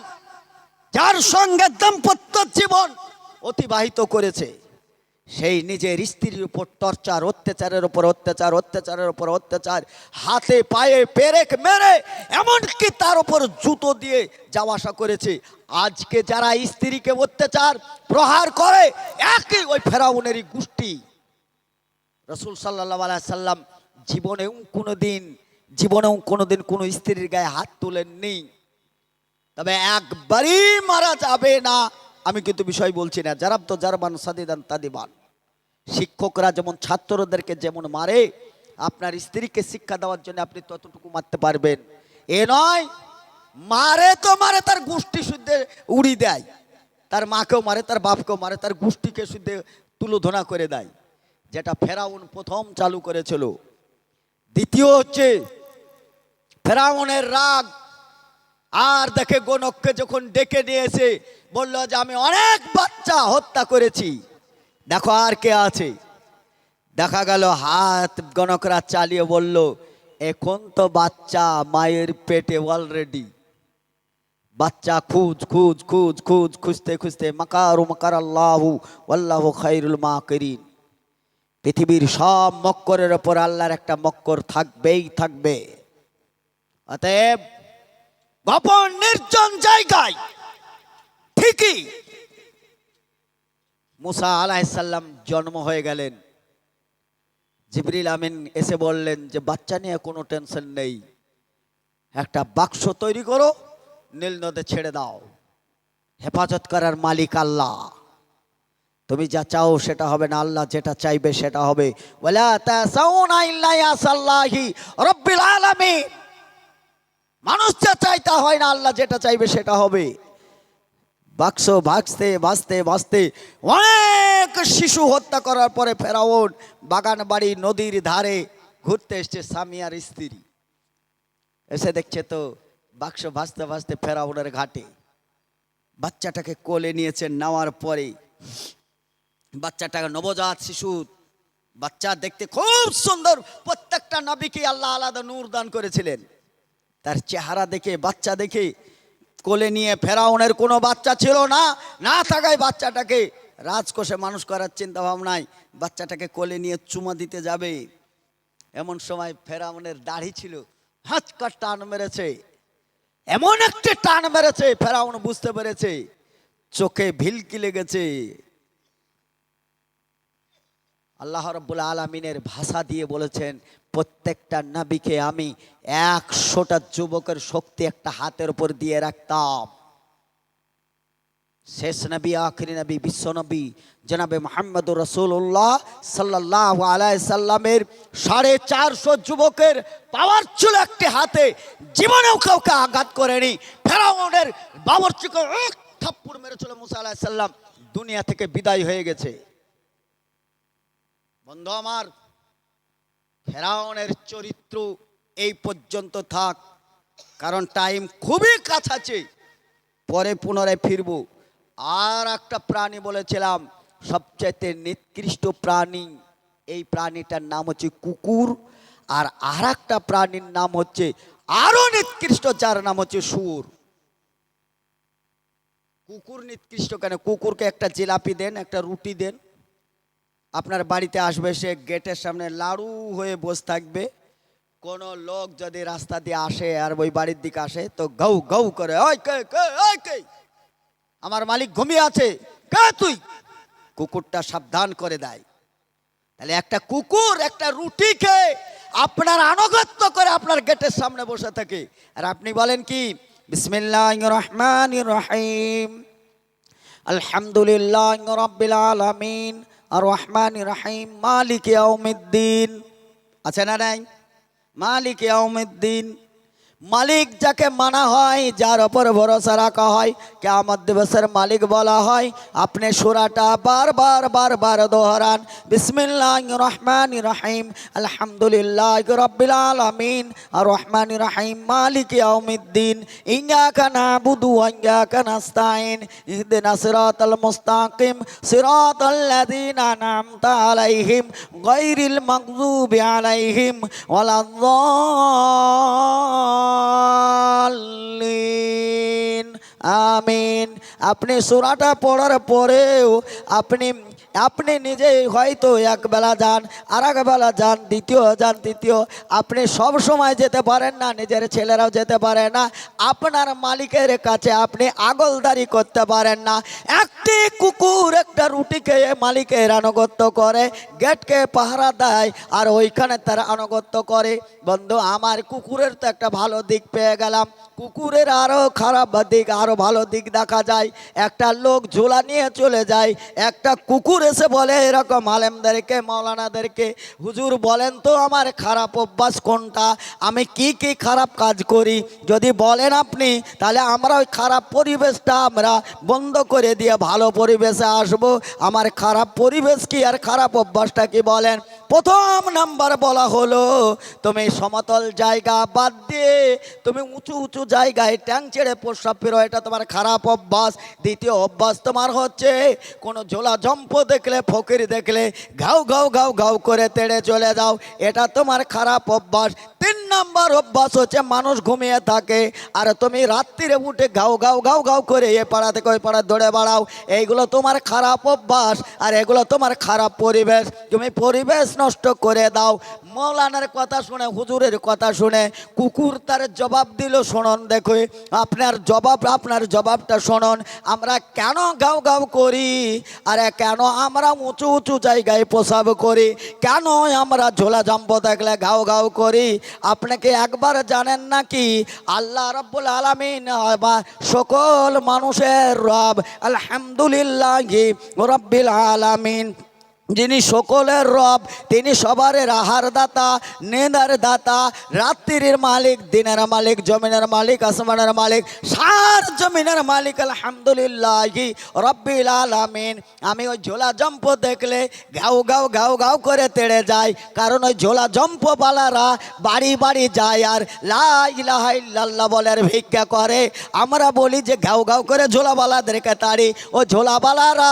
যার সঙ্গে দাম্পত্য জীবন অতিবাহিত করেছে, সেই নিজের স্ত্রীর উপর টর্চার, অত্যাচারের উপর অত্যাচার, হাতে পায়ে পেরেক মেরে এমনকি তার উপর জুতো দিয়ে যাওয়া আসা করেছে। আজকে যারা স্ত্রীকে অত্যাচার প্রহার করে একই ওই ফেরাউনেরই গোষ্ঠী। রাসূল সাল্লাল্লাহু আলাইহি সাল্লাম জীবনেও কোনোদিন কোনো স্ত্রীর গায়ে হাত তোলেননি। তবে একবারই মারা যাবে না আমি কিন্তু বিষয় বলছি না। জারাব তো জারবান সাদিদান তাদিবান। শিক্ষকরা যেমন ছাত্রদেরকে যেমন মারে, আপনার স্ত্রীকে শিক্ষা দেওয়ার জন্য আপনি ততটুকু মারতে পারবেন। এ নয় মারে তো মারে, তার গোষ্ঠী শুদ্ধে উড়ি দেয়, তার মাকেও মারে, তার বাপকেও মারে, তার গোষ্ঠীকে শুদ্ধে তুলোধনা করে দেয়, যেটা ফেরাউন প্রথম চালু করেছিল। দ্বিতীয় হচ্ছে ফেরাউনের রাগ। আর দেখে গণককে যখন ডেকে নিয়ে এসে বললো যে আমি অনেক বাচ্চা হত্যা করেছি, দেখো আর কে আছে। দেখা গেল হাত গণকরা চালিয়ে বলল, এখন তো বাচ্চা মায়ের পেটে অলরেডি। বাচ্চা খুঁজতে মাকার আল্লাহু আল্লাহু খায়রুল মাকিরিন। পৃথিবীর সব মক্করের ওপর আল্লাহর একটা মক্কর থাকবে। অতএব গোপন নির্জন জায়গায় ঠিকই মুসা আলাইহিস সালাম জন্ম হয়ে গেলেন। জিবরিল আমিন এসে বললেন যে বাচ্চা নিয়ে কোনো টেনশন নেই, একটা বাক্স তৈরি করো, নীল নদে ছেড়ে দাও। হেফাজত করার মালিক আল্লাহ, তুমি যা চাও সেটা হবে না, আল্লাহ যেটা চাইবে সেটা হবে। ওয়ালা তাসাউনা ইল্লা ইয়াসাল্লাহি রাব্বিল আলামিন। মানুষ যা চাই তা হয় না, আল্লাহ যেটা চাইবে সেটা হবে। বাক্স ভাসতে অনেক শিশু হত্যা করার পরে ফেরাউন বাগান বাড়ি নদীর ধারে ঘুরতে এসছে। স্বামী আর স্ত্রী এসে দেখছে তো বাক্স ভাসতে ফেরাউনের ঘাটে বাচ্চাটাকে কোলে নিয়েছেন। নেওয়ার পরে বাচ্চাটাকে নবজাত শিশু, বাচ্চা দেখতে খুব সুন্দর। প্রত্যেকটা নবীকে আল্লাহ আলাদা নূর দান করেছিলেন। তার চেহারা দেখে, বাচ্চা দেখে কোলে নিয়ে, ফেরাউনের কোনো বাচ্চা ছিল না থাকায় বাচ্চাটাকে রাজকোষে মানুষ করার চিন্তা ভাবনায় বাচ্চাটাকে কোলে নিয়ে চুমা দিতে যাবে। এমন সময় ফেরাউনের দাড়ি ছিল, হাঁচকার টান মেরেছে, এমন একটি টান মেরেছে ফেরাউন বুঝতে পেরেছে চোখে ভিলকি লেগেছে। আল্লাহ রাব্বুল আলামিনের ভাষা দিয়ে বলেছেন, প্রত্যেকটা নবীকে আমি 100টা যুবকের শক্তি একটা হাতের উপর দিয়ে রাখতাম। শেষ নবী, আখিরি নবী, বিশ্ব নবী জনাবে মুহাম্মদুর রাসূলুল্লাহ সাল্লাল্লাহু আলাইহি সাল্লামের 450 যুবকের পাওয়ার ছিল একটি হাতে। জীবনেও কাউকে আঘাত করেনি। ফেরাউনের বাবরচিকে এক থাপ্পড় মেরেছিল মুসা আলাইহিস সালাম, দুনিয়া থেকে বিদায় হয়ে গেছে। বন্ধু আমার, ফেরাউনের চরিত্র এই পর্যন্ত থাক, কারণ টাইম খুবই কাছাছে, পরে পুনরায় ফিরব। আর একটা প্রাণী বলেছিলাম সবচাইতে নিকৃষ্ট প্রাণী, এই প্রাণীটার নাম হচ্ছে কুকুর। আর একটা প্রাণীর নাম হচ্ছে আরো নিকৃষ্ট, যার নাম হচ্ছে শুয়োর। কুকুর নিকৃষ্ট কেন? কুকুরকে একটা জিলাপি দেন, একটা রুটি দেন, আপনার বাড়িতে আসবে, সে গেটের সামনে লাড়ু হয়ে বসে থাকবে। কোনো লোক যদি রাস্তা দিয়ে আসে আর ওই বাড়ির দিকে আসে তো গাউ গাউ করে, ওই কে কে, ওই কে, আমার মালিক ঘুমিয়ে আছে, কে তুই? কুকুরটা সাবধান করে দেয়। তাহলে একটা কুকুর একটা রুটিকে আপনার আনুগত্য করে আপনার গেটের সামনে বসে থাকে, আর আপনি বলেন কি বিসমিল্লাহির রহমানির রহিম, আলহামদুলিল্লাহি রাব্বিল আলামিন, আর রহমানির রহিম, মালিক ইয়াউমিদ্দিন। আছে না নাই? মালিক ইয়াউমিদ্দিন, মালিক যাকে মানা হয়, যার ওপর ভরসা রাখা হয়, কিয়ামত দিবসের মালিক বলা হয়। আপনি সূরাটা বারবার বারবার দোহরান, বিসমিল্লাহির রহমানির রহিম, আলহামদুলিল্লাহি রাব্বিল আলামিন, আর রহমানির রহিম, মালিক ইয়াউমিদ্দিন, ইয়্যাকা না'বুদু ওয়া ইয়্যাকা নাস্তাইন, ইহদিনাস সিরাতাল মুস্তাকিম, সিরাতাল্লাযীনা আন'আমতা আলাইহিম, গায়রিল মাগযুবি আলাইহিম ওয়ালাদ-দাল্লিন, আমিন। আপনি সূরাটা পড়ার পরেও আপনি নিজেই হয়তো এক বেলা যান, আর এক বেলা যান, দ্বিতীয় যান, তৃতীয়, আপনি সব সময় যেতে পারেন না, নিজের ছেলেরাও যেতে পারে না, আপনার মালিকের কাছে আপনি আগলদারি করতে পারেন না। একটি কুকুর একটা রুটি খেয়ে মালিকের আনুগত্য করে, গেটকে পাহারা দেয়, আর ওইখানে তারা আনুগত্য করে। বন্ধু আমার, কুকুরের তো একটা ভালো দিক পেয়ে গেলাম, কুকুরের আরও খারাপ দিক, আরও ভালো দিক দেখা যায়। একটা লোক ঝোলা নিয়ে চলে যায়, একটা কুকুর এসে বলে এরকম আলেমদেরকে, মাওলানাদেরকে, হুজুর বলেন তো আমার খারাপ অভ্যাস কোনটা, আমি কি কি খারাপ কাজ করি, যদি বলেন আপনি তাহলে আমরা ওই খারাপ পরিবেশটা আমরা বন্ধ করে দিয়ে ভালো পরিবেশে আসব। আমার খারাপ পরিবেশ কি আর খারাপ অভ্যাসটা কি বলেন? প্রথম নাম্বার বলা হলো, তুমি সমতল জায়গা বাদ দিয়ে তুমি উঁচু উঁচু জায়গায় ট্যাং ছেড়ে প্রস্রাব বেরো, এটা তোমার খারাপ অভ্যাস। দ্বিতীয় অভ্যাস তোমার হচ্ছে কোনো ঝোলা জম্প দেখলে, ফকির দেখলে ঘাউ ঘাউ ঘাউ ঘাউ করে তেড়ে চলে যাও, এটা তোমার খারাপ অভ্যাস। তিন নাম্বার অভ্যাস হচ্ছে মানুষ ঘুমিয়ে থাকে আর তুমি রাত্রিরে উঠে ঘাউ ঘাউ ঘাউ ঘাউ করে এ পাড়া থেকে ওই পাড়া দৌড়ে বেড়াও, এইগুলো তোমার খারাপ অভ্যাস, আর এগুলো তোমার খারাপ পরিবেশ, তুমি পরিবেশ নষ্ট করে দাও। মৌলানার কথা শুনে, হুজুরের কথা শুনে কুকুর তার জবাব দিল, শুনুন দেখো আপনার জবাবটা শুনুন। আমরা কেন গাও গাও করি, আর কেন আমরা উঁচু উঁচু জায়গায় প্রসাব করি, কেন আমরা ঝোলা জম্প থাকলে গাও গাও করি? আপনাকে একবার জানেন নাকি আল্লাহ রাব্বুল আলামিন সকল মানুষের রব, আলহামদুলিল্লাহি রাব্বিল আলামিন, যিনি সকলের রব, তিনি সবার আহার দাতা, নেদার দাতা, রাত্রির মালিক, দিনের মালিক, জমিনের মালিক, আসমানের মালিক, সার জমিনের মালিক, আলহামদুলিল্লাহি রাব্বিল আলামিন। আমি ওই ঝোলা জম্প দেখলে গাও গাও গাও গাও করে তেড়ে যাই, কারণ ওই ঝোলা জম্পওয়ালারা বাড়ি বাড়ি যায় আর লা ইলাহা ইল্লাল্লাহ বলার ভিক্ষা করে। আমরা বলি যে গাও গাও করে ঝোলাওয়ালাদেরকে তাড়ি, ও ঝোলাওয়ালারা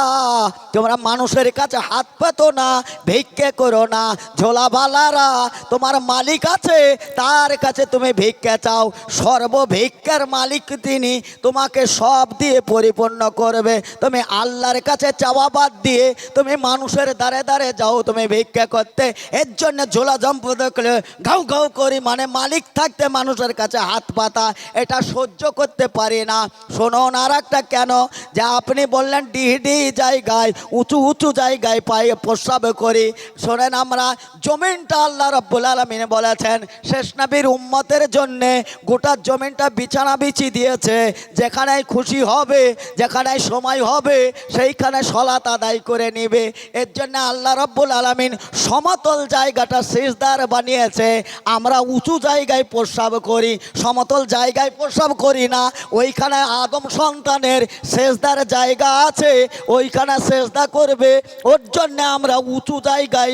তোমরা মানুষের কাছে হাত পেতো না, ভিক্ষে করো না। ঝোলাওয়ালারা তোমার মালিক আছে, তার কাছে তুমি ভিক্ষা চাও, সর্বভিক্ষার মালিক তিনি, তোমাকে সব দিয়ে পরিপূর্ণ করবে। তুমি আল্লাহর কাছে চাওয়া বাদ দিয়ে তুমি মানুষের দ্বারে দ্বারে যাও তুমি ভিক্ষা করতে। এর জন্য ঝোলা জম্প দেখলে ঘাউ ঘাউ করি, মানে মালিক থাকতে মানুষের কাছে হাত পাতা, এটা সহ্য করতে পারি না। শোনুন আর একটা, কেন যে আপনি বললেন ডিহি জায়গায়, উঁচু উঁচু জায়গায় পায়ে প্রস্রাব করি। শোনেন, আমরা জমিনটা আল্লাহ রাব্বুল আলামিন বলেছেন শেষ নবীর উম্মতের জন্যে গোটা জমিনটা বিছানা বিছি দিয়েছে, যেখানে খুশি হবে, যেখানে সময় হবে সেইখানে সলাত আদায় করে নিবে। এর জন্য আল্লাহ রাব্বুল আলামিন সমতল জায়গাটা সিজদার বানিয়েছে। আমরা উঁচু জায়গায় প্রস্রাব করি, সমতল জায়গায় প্রস্রাব করি না। ওইখানে আদম সন্তানের সেজদার জায়গা আছে, ওইখানে সেজদা করবে। ওর জন্য আমরা উঁচু জায়গায়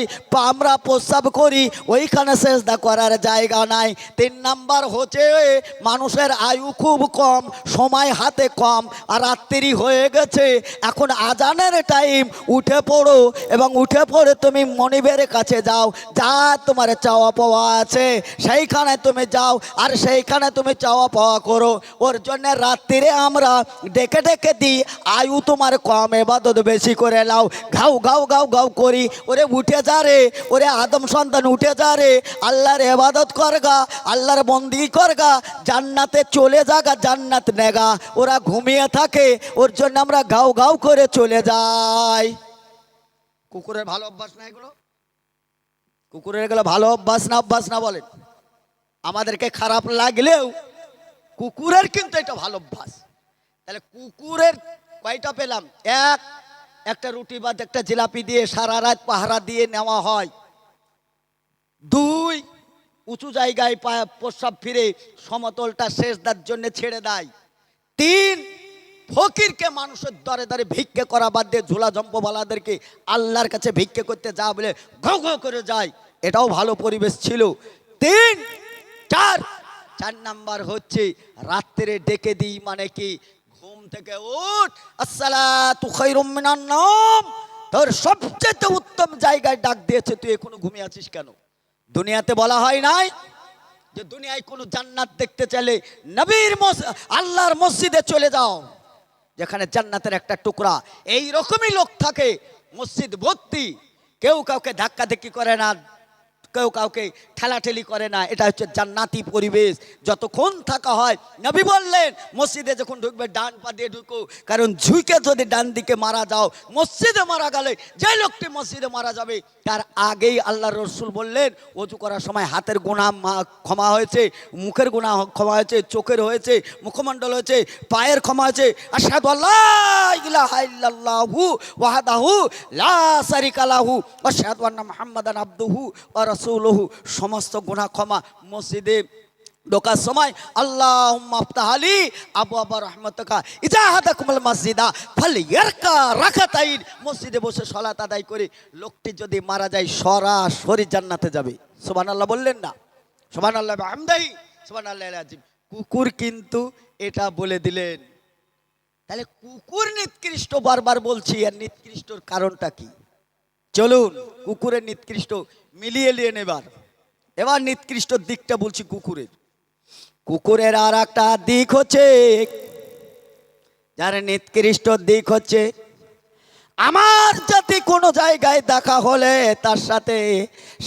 আমরা প্রস্রাব করি, ওইখানে সেজদা করার জায়গা নাই। 3 নাম্বার হচ্ছে মানুষের আয়ু খুব কম, সময় হাতে কম, আর রাত্রি হয়ে গেছে, এখন আজানের টাইম, উঠে পড়ো এবং উঠে পড়ে তুমি মনিবের কাছে যাও, যা তোমার চাওয়া পাওয়া আছে সেইখানে তুমি যাও আর সেইখানে তুমি চাওয়া পাওয়া করো। ওর জন্য রাত্রিরে আমরা ডেকে ডেকে দিই, আয়ু তোমার কম, এবাদত বেশি করে নাও, ঘাউ ঘাউ ঘাউ ঘাউ করি, ওরে উঠে যা রে, ওরে আদম সন্তান উঠে যা রে, আল্লাহর এবাদত করগা, আল্লাহর বন্দি করগা, জান্নাতে চলে যাগা, জান্নাত নেগা। ওরা ঘুমিয়ে থাকে, ওর জন্য আমরা ঘাউ ঘাউ করে চলে যাই। কুকুরের ভালো অভ্যাস না এগুলো? কুকুরের এগুলো ভালো অভ্যাস না? অভ্যাস না বলেন? আমাদেরকে খারাপ লাগলেও কুকুরের কিন্তু এটা ভালো অভ্যাস। তাহলে কুকুরের কয়টা পেলাম? একটা রুটি বা একটা জিলাপি দিয়ে সারা রাত পাহারা দিয়ে নেওয়া হয়। 2, উঁচু জায়গায় প্রস্রাব ফিরে সমতলটা সেজদার জন্য ছেড়ে দেয়। 3, ফকিরকে মানুষের দরে দরে ভিক্ষে করা বাদ দিয়ে ঝোলা জম্পওয়ালাদেরকে আল্লাহর কাছে ভিক্ষে করতে যা বলে ঘাউ ঘাউ করে যায়, এটাও ভালো পরিবেশ ছিল। 3, 4 নাম্বার হচ্ছে রাত্রে ডেকে দিই, মানে কি ঘুম থেকে উঠ, আসসালাতু খায়রুম মিনান নাওম, তোর সবচেয়ে উত্তম জায়গায় ডাক দিয়েছে, তুই এখনো ঘুমিয়ে আছিস কেন? দুনিয়াতে বলা হয় নাই যে দুনিয়ায় কোনো জান্নাত দেখতে চাইলে নবীর আল্লাহর মসজিদে চলে যাও, যেখানে জান্নাতের একটা টুকরা। এই রকমই লোক থাকে মসজিদ ভর্তি, কেউ কাউকে ধাক্কা ধাক্কি করে না, কেউ কাউকে ঠেলাঠেলি করে না, এটা হচ্ছে জান্নাতি পরিবেশ। যতক্ষণ থাকা হয়, নবী বললেন মসজিদে যখন ঢুকবে ডান পা দিয়ে ঢুকো, কারণ ঝুঁকে যদি ডান দিকে মারা যাও, মসজিদে মারা গেলে যে লোকটি মসজিদে মারা যাবে তার আগেই আল্লাহ রসুল বললেন ওযু করার সময় হাতের গুনাহ ক্ষমা হয়েছে, মুখের গুনাহ ক্ষমা হয়েছে, চোখের হয়েছে, মুখমণ্ডল হয়েছে, পায়ের ক্ষমা হয়েছে। আশহাদু আল্লা ইলাহা ইল্লাল্লাহু ওয়াহদাহু লা শারীকা লাহু ওয়া আশহাদু আন্না মুহাম্মাদান আবদুহু ওয়া রাসূলুহু, সমস্ত গুনাহ ক্ষমা। মসজিদে ঢোকার সময় আল্লাহুম্মা আফতাহ আলী আবওয়াবা রাহমাতিকা ইযা হাদাকুমুল মাসজিদা ফালইয়ারকা রাকাতাইন, মসজিদে বসে সালাত আদায় করে লোকটি যদি মারা যায় সরাসরি জান্নাতে যাবে। সুবহানাল্লাহ বললেন না? সুবহানাল্লাহ বিহামদিহি সুবহানাল্লাহিল আযীম। কুকুর কিন্তু এটা বলে দিলেন। তাহলে কুকুর নিকৃষ্ট, বারবার বলছি, আর নিকৃষ্টর কারণটা কি? চলুন কুকুরের নিকৃষ্ট মিলিয়ে নিয়ে নেবার। এবার নিকৃষ্ট দিকটা বলছি কুকুরের। কুকুরের আর একটা দিক হচ্ছে, যার নিকৃষ্ট দিক হচ্ছে, আমার জাতি কোনো জায়গায় দেখা হলে তার সাথে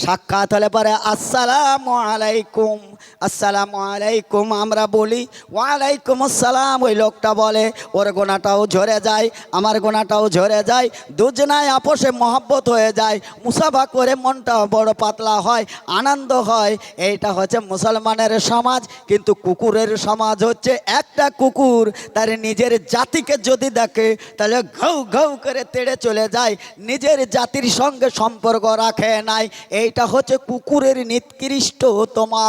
সাক্ষাৎ হলে পরে আসসালামু আলাইকুম, আসসালামু আলাইকুম আমরা বলি, ওয়ালাইকুম আসসালাম, ওই লোকটা বলে, ওর গোনাটাও ঝরে যায়, আমার গোনাটাও ঝরে যায়, দুজনায় আপোষে মহব্বত হয়ে যায়, মুসাফা করে মনটা বড় পাতলা হয়, আনন্দ হয়। এইটা হচ্ছে মুসলমানের সমাজ। কিন্তু কুকুরের সমাজ হচ্ছে, একটা কুকুর তার নিজের জাতিকে যদি দেখে তাহলে ঘাউ ঘাউ করে তেড়ে চলে যায়, নিজের জাতির সঙ্গে সম্পর্ক রাখে নাই। এইটা হচ্ছে কুকুরের নিকৃষ্টতমা।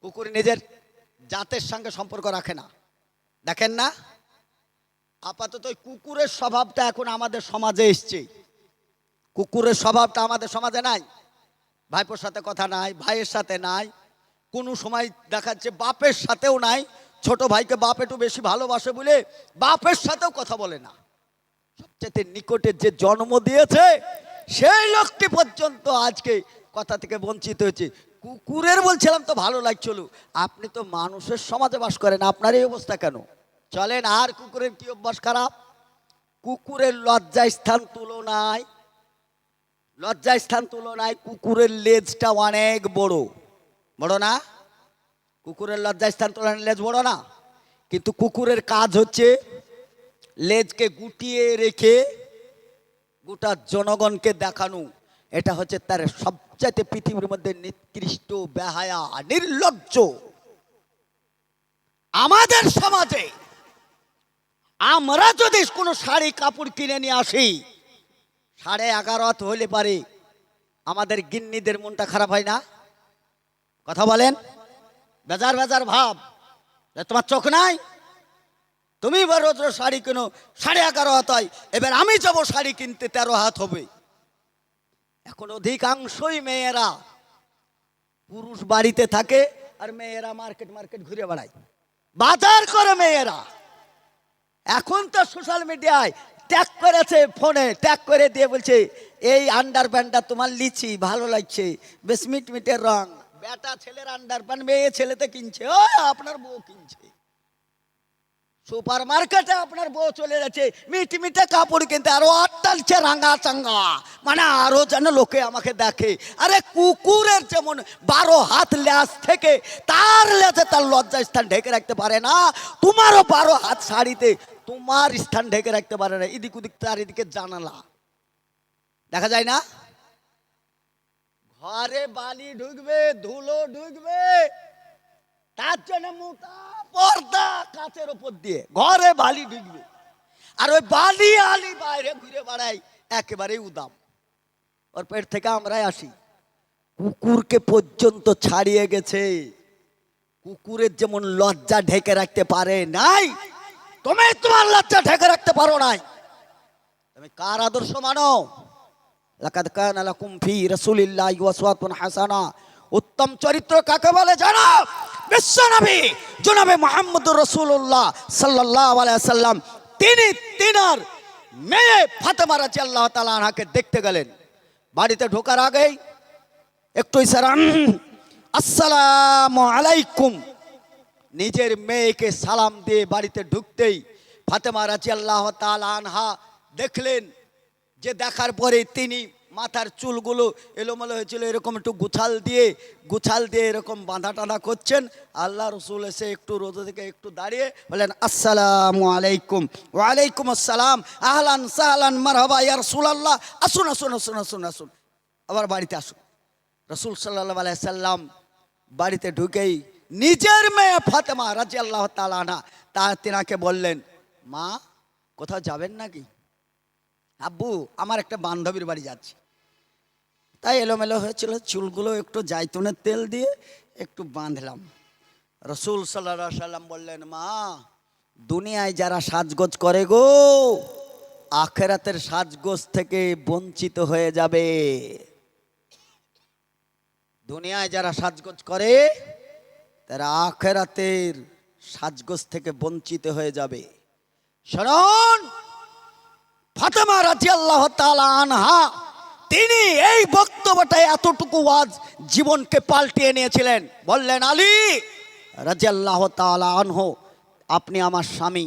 কুকুর নিজের জাতের সঙ্গে সম্পর্ক রাখে না। দেখেন না, আপাতত কুকুরের স্বভাবটা এখন আমাদের সমাজে এসছে। কুকুরের স্বভাবটা আমাদের সমাজে নাই। ভাইপোর সাথে কথা নাই, ভাইয়ের সাথে নাই, কোনো সময় দেখাচ্ছে বাপের সাথেও নাই। ছোট ভাইকে বাপ একটু বেশি ভালোবাসে বলে বাপের সাথেও কথা বলে না। সবচেয়ে নিকটে যে জন্ম দিয়েছে সেই লোকটি পর্যন্ত আজকে কথা থেকে বঞ্চিত হয়েছে। কুকুরের বলছিলাম তো ভালো লাগছিল, আপনি তো মানুষের সমাজে বাস করেন, আপনার এই অবস্থা কেন? চলেন, আর কুকুরের কি অভ্যাস খারাপ? কুকুরের লজ্জাস্থান তুলনায়, কুকুরের লেজটা অনেক বড়। বড় না? কুকুরের লজ্জাস্থান তুলনায় লেজ বড় না? কিন্তু কুকুরের কাজ হচ্ছে লেজকে গুটিয়ে রেখে গোটা জনগণকে দেখানো। এটা হচ্ছে তার সবচাইতে পৃথিবীর মধ্যে নিকৃষ্ট, বেহায়া, নির্লজ্জ। আমাদের সমাজে আমরা যদি কোনো শাড়ি কাপড় কিনে নিয়ে আসি 11:30 হলে পারে আমাদের গিন্নিদের মনটা খারাপ হয় না? কথা বলেন। বেজার বেজার ভাব, তোমার চোখ নাই, তুমি বা রোজ রোজ শাড়ি কেনো, 11.5 হাত হয়, এবার আমি যাব শাড়ি কিনতে 13 হাত হবে। এখন অধিকাংশই মেয়েরা, পুরুষ বাড়িতে থাকে আর মেয়েরা মার্কেট মার্কেট ঘুরে বেড়ায়, বাজার করে মেয়েরা। এখন তো সোশ্যাল মিডিয়ায় ট্যাগ করেছে, ফোনে ট্যাগ করে দিয়ে বলছে এই আন্ডার প্যান্টটা তোমার লিচি ভালো লাগছে, বেশ মিটমিটের রং। বেটা ছেলের আন্ডার প্যান্ট মেয়ে ছেলেতে কিনছে, ও আপনার বউ কিনছে। সুপার মার্কেটে আপনার বউ চলে যাচ্ছে মিটমিটে কাপড় কিনতে, আরো আটটালছে রাঙা চাঙ্গা, মানে আরো যেন লোকে আমাকে দেখে। আরে কুকুরের যেমন 12 হাত ল্যাজ থেকে তার লেজে তার লজ্জা স্থান ঢেকে রাখতে পারে না, তোমারও 12 হাত শাড়িতে তোমার স্থান ঢেকে রাখতে পারে না। এদিক ওদিক চারিদিকে জানালা দেখা যায় না। ঘরে বালি ঢুকবে, ধুলো ঢুকবে, তার জন্য মোটা পর্দা কাচের উপর দিয়ে ঘরে বালি ঢুকবে, আর ওই বালি আলি বাইরে ঘুরে বেড়ায় একেবারে উদাম। ওর পেট থেকে আমরাই আসি। কুকুরকে পর্যন্ত ছাড়িয়ে গেছে। কুকুরের যেমন লজ্জা ঢেকে রাখতে পারে নাই, তুমি তোমার লজ্জা ঢেকে রাখতে পারো নাই। তুমি কার আদর্শ মানো? লাকাদ কানা লাকুম ফি রাসূলিল্লাহি উসওয়াতুন হাসানাহ। উত্তম চরিত্র কাকে বলে জানো? বিশ্বনবী জনাবে মুহাম্মদুর রাসূলুল্লাহ সাল্লাল্লাহু আলাইহি সাল্লাম, তিনি তিনার মেয়ে ফাতেমা রাদিয়াল্লাহু তাআলা আনহাকে দেখতে গেলেন। বাড়িতে ঢোকার আগেই একটু ইশারা, আসসালামু আলাইকুম, নিজের মেয়েকে সালাম দিয়ে বাড়িতে ঢুকতেই ফাতেমা রাদিয়াল্লাহু তাআলা আনহা দেখলেন যে দেখার পরে তিনি মাথার চুলগুলো এলোমেলো হয়েছিল, এরকম একটু গুছাল দিয়ে এরকম বাঁধা টানা করছেন। আল্লাহ রসুল এসে একটু রোদ থেকে একটু দাঁড়িয়ে বলেন আসসালামু আলাইকুম। ওয়ালাইকুম আসসালাম, আহলান সাহলান মারহাবা ইয়া রাসূলুল্লাহ, আসুন আসুন আসুন আসুন আসুন, আবার বাড়িতে আসুন। রসুল সাল্লাল্লাহু আলাইহি সাল্লাম বাড়িতে ঢুকেই নিজের মেয়ে ফাতেমা রাদিয়াল্লাহু তাআলা আনহা তিনাকে বললেন, মা কোথাও যাবেন নাকি? আব্বু আমার একটা বান্ধবীর বাড়ি যাচ্ছি। তাই এলোমেলো হয়েছিল, চুলগুলো একটু জাইতুনের তেল দিয়ে একটু বাঁধলাম। রসুল সাল্লাল্লাহু আলাইহি সাল্লাম বললেন, মা দুনিয়ায় যারা সাজগোজ করে গো, আখেরাতের সাজগোজ থেকে বঞ্চিত হয়ে যাবে। দুনিয়ায় যারা সাজগোজ করে তারা আখেরাতের সাজগোজ থেকে বঞ্চিত হয়ে যাবে। শুনুন, ফাতেমা রাদিয়াল্লাহু তাআলা আনহা তিনি এই বক্তব্যটায় এতটুকু ওয়াজ জীবনকে পাল্টিয়ে নিয়েছিলেন। বললেন, আলী রাদিয়াল্লাহু তাআলা আনহু, আপনি আমার স্বামী,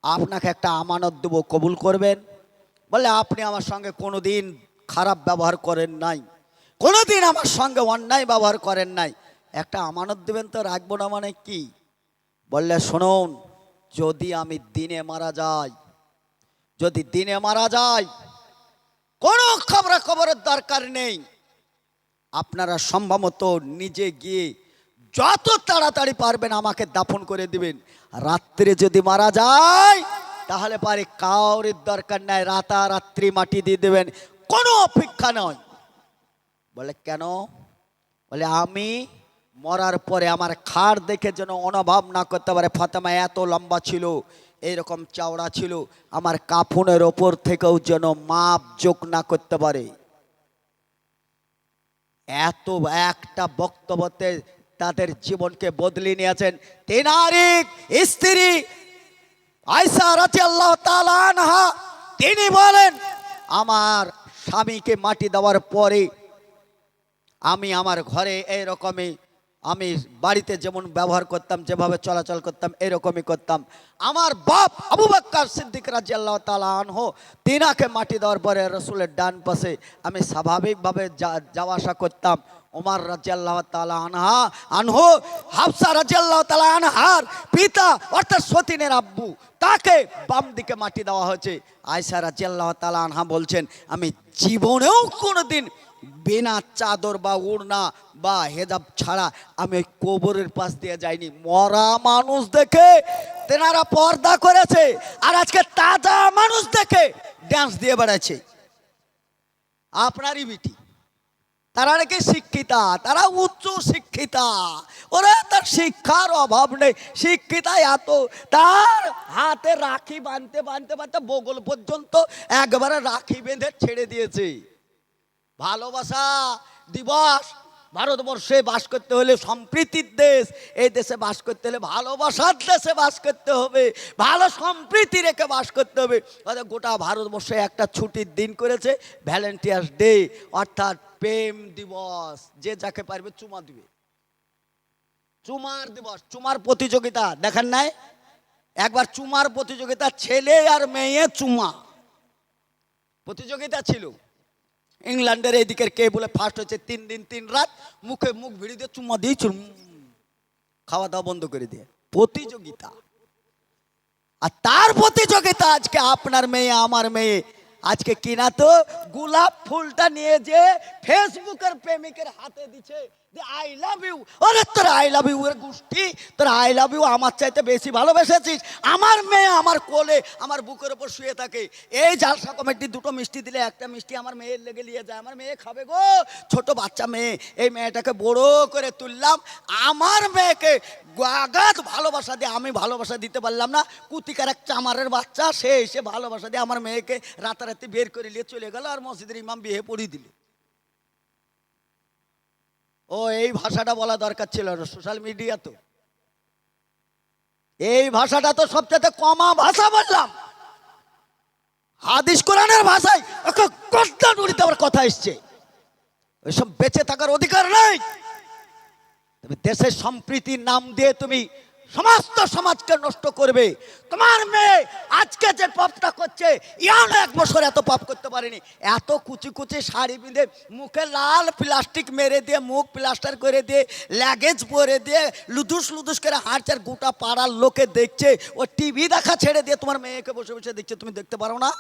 আপনাকে একটা আমানত দেব, কবুল করবেন? বলে, আপনি আমার সঙ্গে কোনোদিন খারাপ ব্যবহার করেন নাই, কোনোদিন আমার সঙ্গে অন্যায় ব্যবহার করেন নাই, একটা আমানত দেবেন তো, রাখবো না মানে কি? বললে, শুনুন, যদি আমি দিনে মারা যাই, যদি দিনে মারা যায়, কোনো খবরের দরকার নেই, আপনারা সম্ভবত নিজে গিয়ে যত তাড়াতাড়ি পারবেন আমাকে দাফন করে দিবেন। রাত্রে যদি মারা যায় তাহলে পারে কাউরের দরকার নাই, রাতারাত্রি মাটি দিয়ে দেবেন, কোনো অপেক্ষা নয়। বলে, কেন? বলে, আমি মরার পরে আমার খাড় দেখে যেন অনুভব না করতে পারে ফাতেমা এত লম্বা ছিল, এইরকম চওড়া ছিল, আমার কাফনের ওপর থেকেও যেন মাপ যোগ না করতে পারে। এত একটা বক্তব্যতে তাদের জীবনকে বদলে নিয়েছেন। তেনারি স্ত্রী আয়েশা রাদিয়াল্লাহু তাআলা আনহা তিনি বলেন, আমার স্বামীকে মাটি দেওয়ার পরে আমি আমার ঘরে এইরকমই, আমি বাড়িতে যেমন ব্যবহার করতাম, যেভাবে চলাচল করতাম, এরকমই করতাম। আমার বাপ আবু বকর সিদ্দিক রাদিয়াল্লাহু তাআলা আনহু তিনাকে মাটি দেওয়ার পরে রসুলের ডান পাশে আমি স্বাভাবিকভাবে যাওয়া আসা করতাম। ওমর রাদিয়াল্লাহু তাআলা আনহু হাফসা রাদিয়াল্লাহু তাআলা আনহার পিতা অর্থাৎ সতীনের আব্বু, তাকে বাম দিকে মাটি দেওয়া হয়েছে। আয়েশা রাদিয়াল্লাহু তাআলা আনহা বলছেন, আমি জীবনেও কোনোদিন বিনা চাদর বা ওড়না বা হেজাব ছাড়া আমি ওই কবরের পাশ দিয়ে যাইনি। মরা মানুষ দেখে তেনারা পর্দা করেছে, আর আজকে তাজা মানুষ দেখে ডান্স দিয়ে বেড়াচ্ছে। আপনারই বিটি তারা নাকি শিক্ষিতা, তারা উচ্চ শিক্ষিতা। ওরা তার শিক্ষার অভাব নেই, শিক্ষিতা এত, তার হাতে রাখি বাঁধতে বাঁধতে বাঁধতে বগল পর্যন্ত একবারে রাখি বেঁধে ছেড়ে দিয়েছে। ভালোবাসা দিবস। ভারতবর্ষে বাস করতে হলে, সম্প্রীতির দেশ, এই দেশে বাস করতে হলে ভালোবাসার দেশে বাস করতে হবে, ভালো সম্প্রীতি রেখে বাস করতে হবে। গোটা ভারতবর্ষে একটা ছুটির দিন করেছে, ভ্যালেন্টাইন্স ডে, অর্থাৎ প্রেম দিবস। যে যাকে পারবে চুমা দিবে, চুমার দিবস, চুমার প্রতিযোগিতা দেখেন নাই? একবার চুমার প্রতিযোগিতা, ছেলে আর মেয়ে চুমা প্রতিযোগিতা ছিল। ইংল্যান্ডের এইদিকের কে বলে ফার্স্ট হয়েছে, 3 দিন 3 রাত মুখে মুখ ভিড়ি দিয়ে চুমা দিয়েছিল, খাওয়া দাওয়া বন্ধ করে দিয়ে প্রতিযোগিতা। আর তার প্রতিযোগিতা আজকে আপনার মেয়ে আমার মেয়ে আজকে কিনা তো গোলাপ ফুলটা নিয়ে যে ফেসবুকের প্রেমিকের হাতে দিচ্ছে, আই লাভ ইউ। ওরে তোর আই লাভ ইউ এর গোষ্ঠী, তোর আই লাভ ইউ আমার চাইতে বেশি ভালোবেসেছিস। আমার মেয়ে আমার কোলে আমার বুকের ওপর শুয়ে থাকে, এই জালসা কমিটি 2টো মিষ্টি দিলে একটা মিষ্টি আমার মেয়ের লেগে নিয়ে যায়, আমার মেয়ে খাবে গো, ছোট বাচ্চা মেয়ে। এই মেয়েটাকে বড় করে তুললাম, আমার মেয়েকে আগাধ ভালোবাসা দিয়ে আমি ভালোবাসা দিতে পারলাম না, কুতিকার এক চামারের বাচ্চা সে এসে ভালোবাসা দিয়ে আমার মেয়েকে রাতারাতি বের করে নিয়ে চলে গেল, আর মসজিদের ইমাম বিয়ে পড়িয়ে দিল। ও এই ভাষাটা বলা দরকার ছিল না, সোশ্যাল মিডিয়া তো এই ভাষাটা তো সবচেয়ে কমা ভাষা বললাম। হাদিস কোরআনের ভাষায় কষ্টা নুড়িতে আমার কথা এসছে, ওইসব বেঁচে থাকার অধিকার নেই। তুমি দেশের সম্প্রীতির নাম দিয়ে তুমি সমস্ত সমাজকে নষ্ট করবে। তোমার মেয়ে আজকে যে পাপটা করছে, ইয়ান 1 বছর এত পাপ করতে পারেনি। এত কুচি কুচি শাড়ি পিঁধে, মুখে লাল প্লাস্টিক মেরে দিয়ে, মুখ প্লাস্টার করে দিয়ে, লাগেজ পরে দিয়ে লুদুস লুদুস করে হাঁটছে, আর গোটা পাড়ার লোকে দেখছে। ও টিভি দেখা ছেড়ে দিয়ে তোমার মেয়েকে বসে বসে দেখছে, তুমি দেখতে পারো না?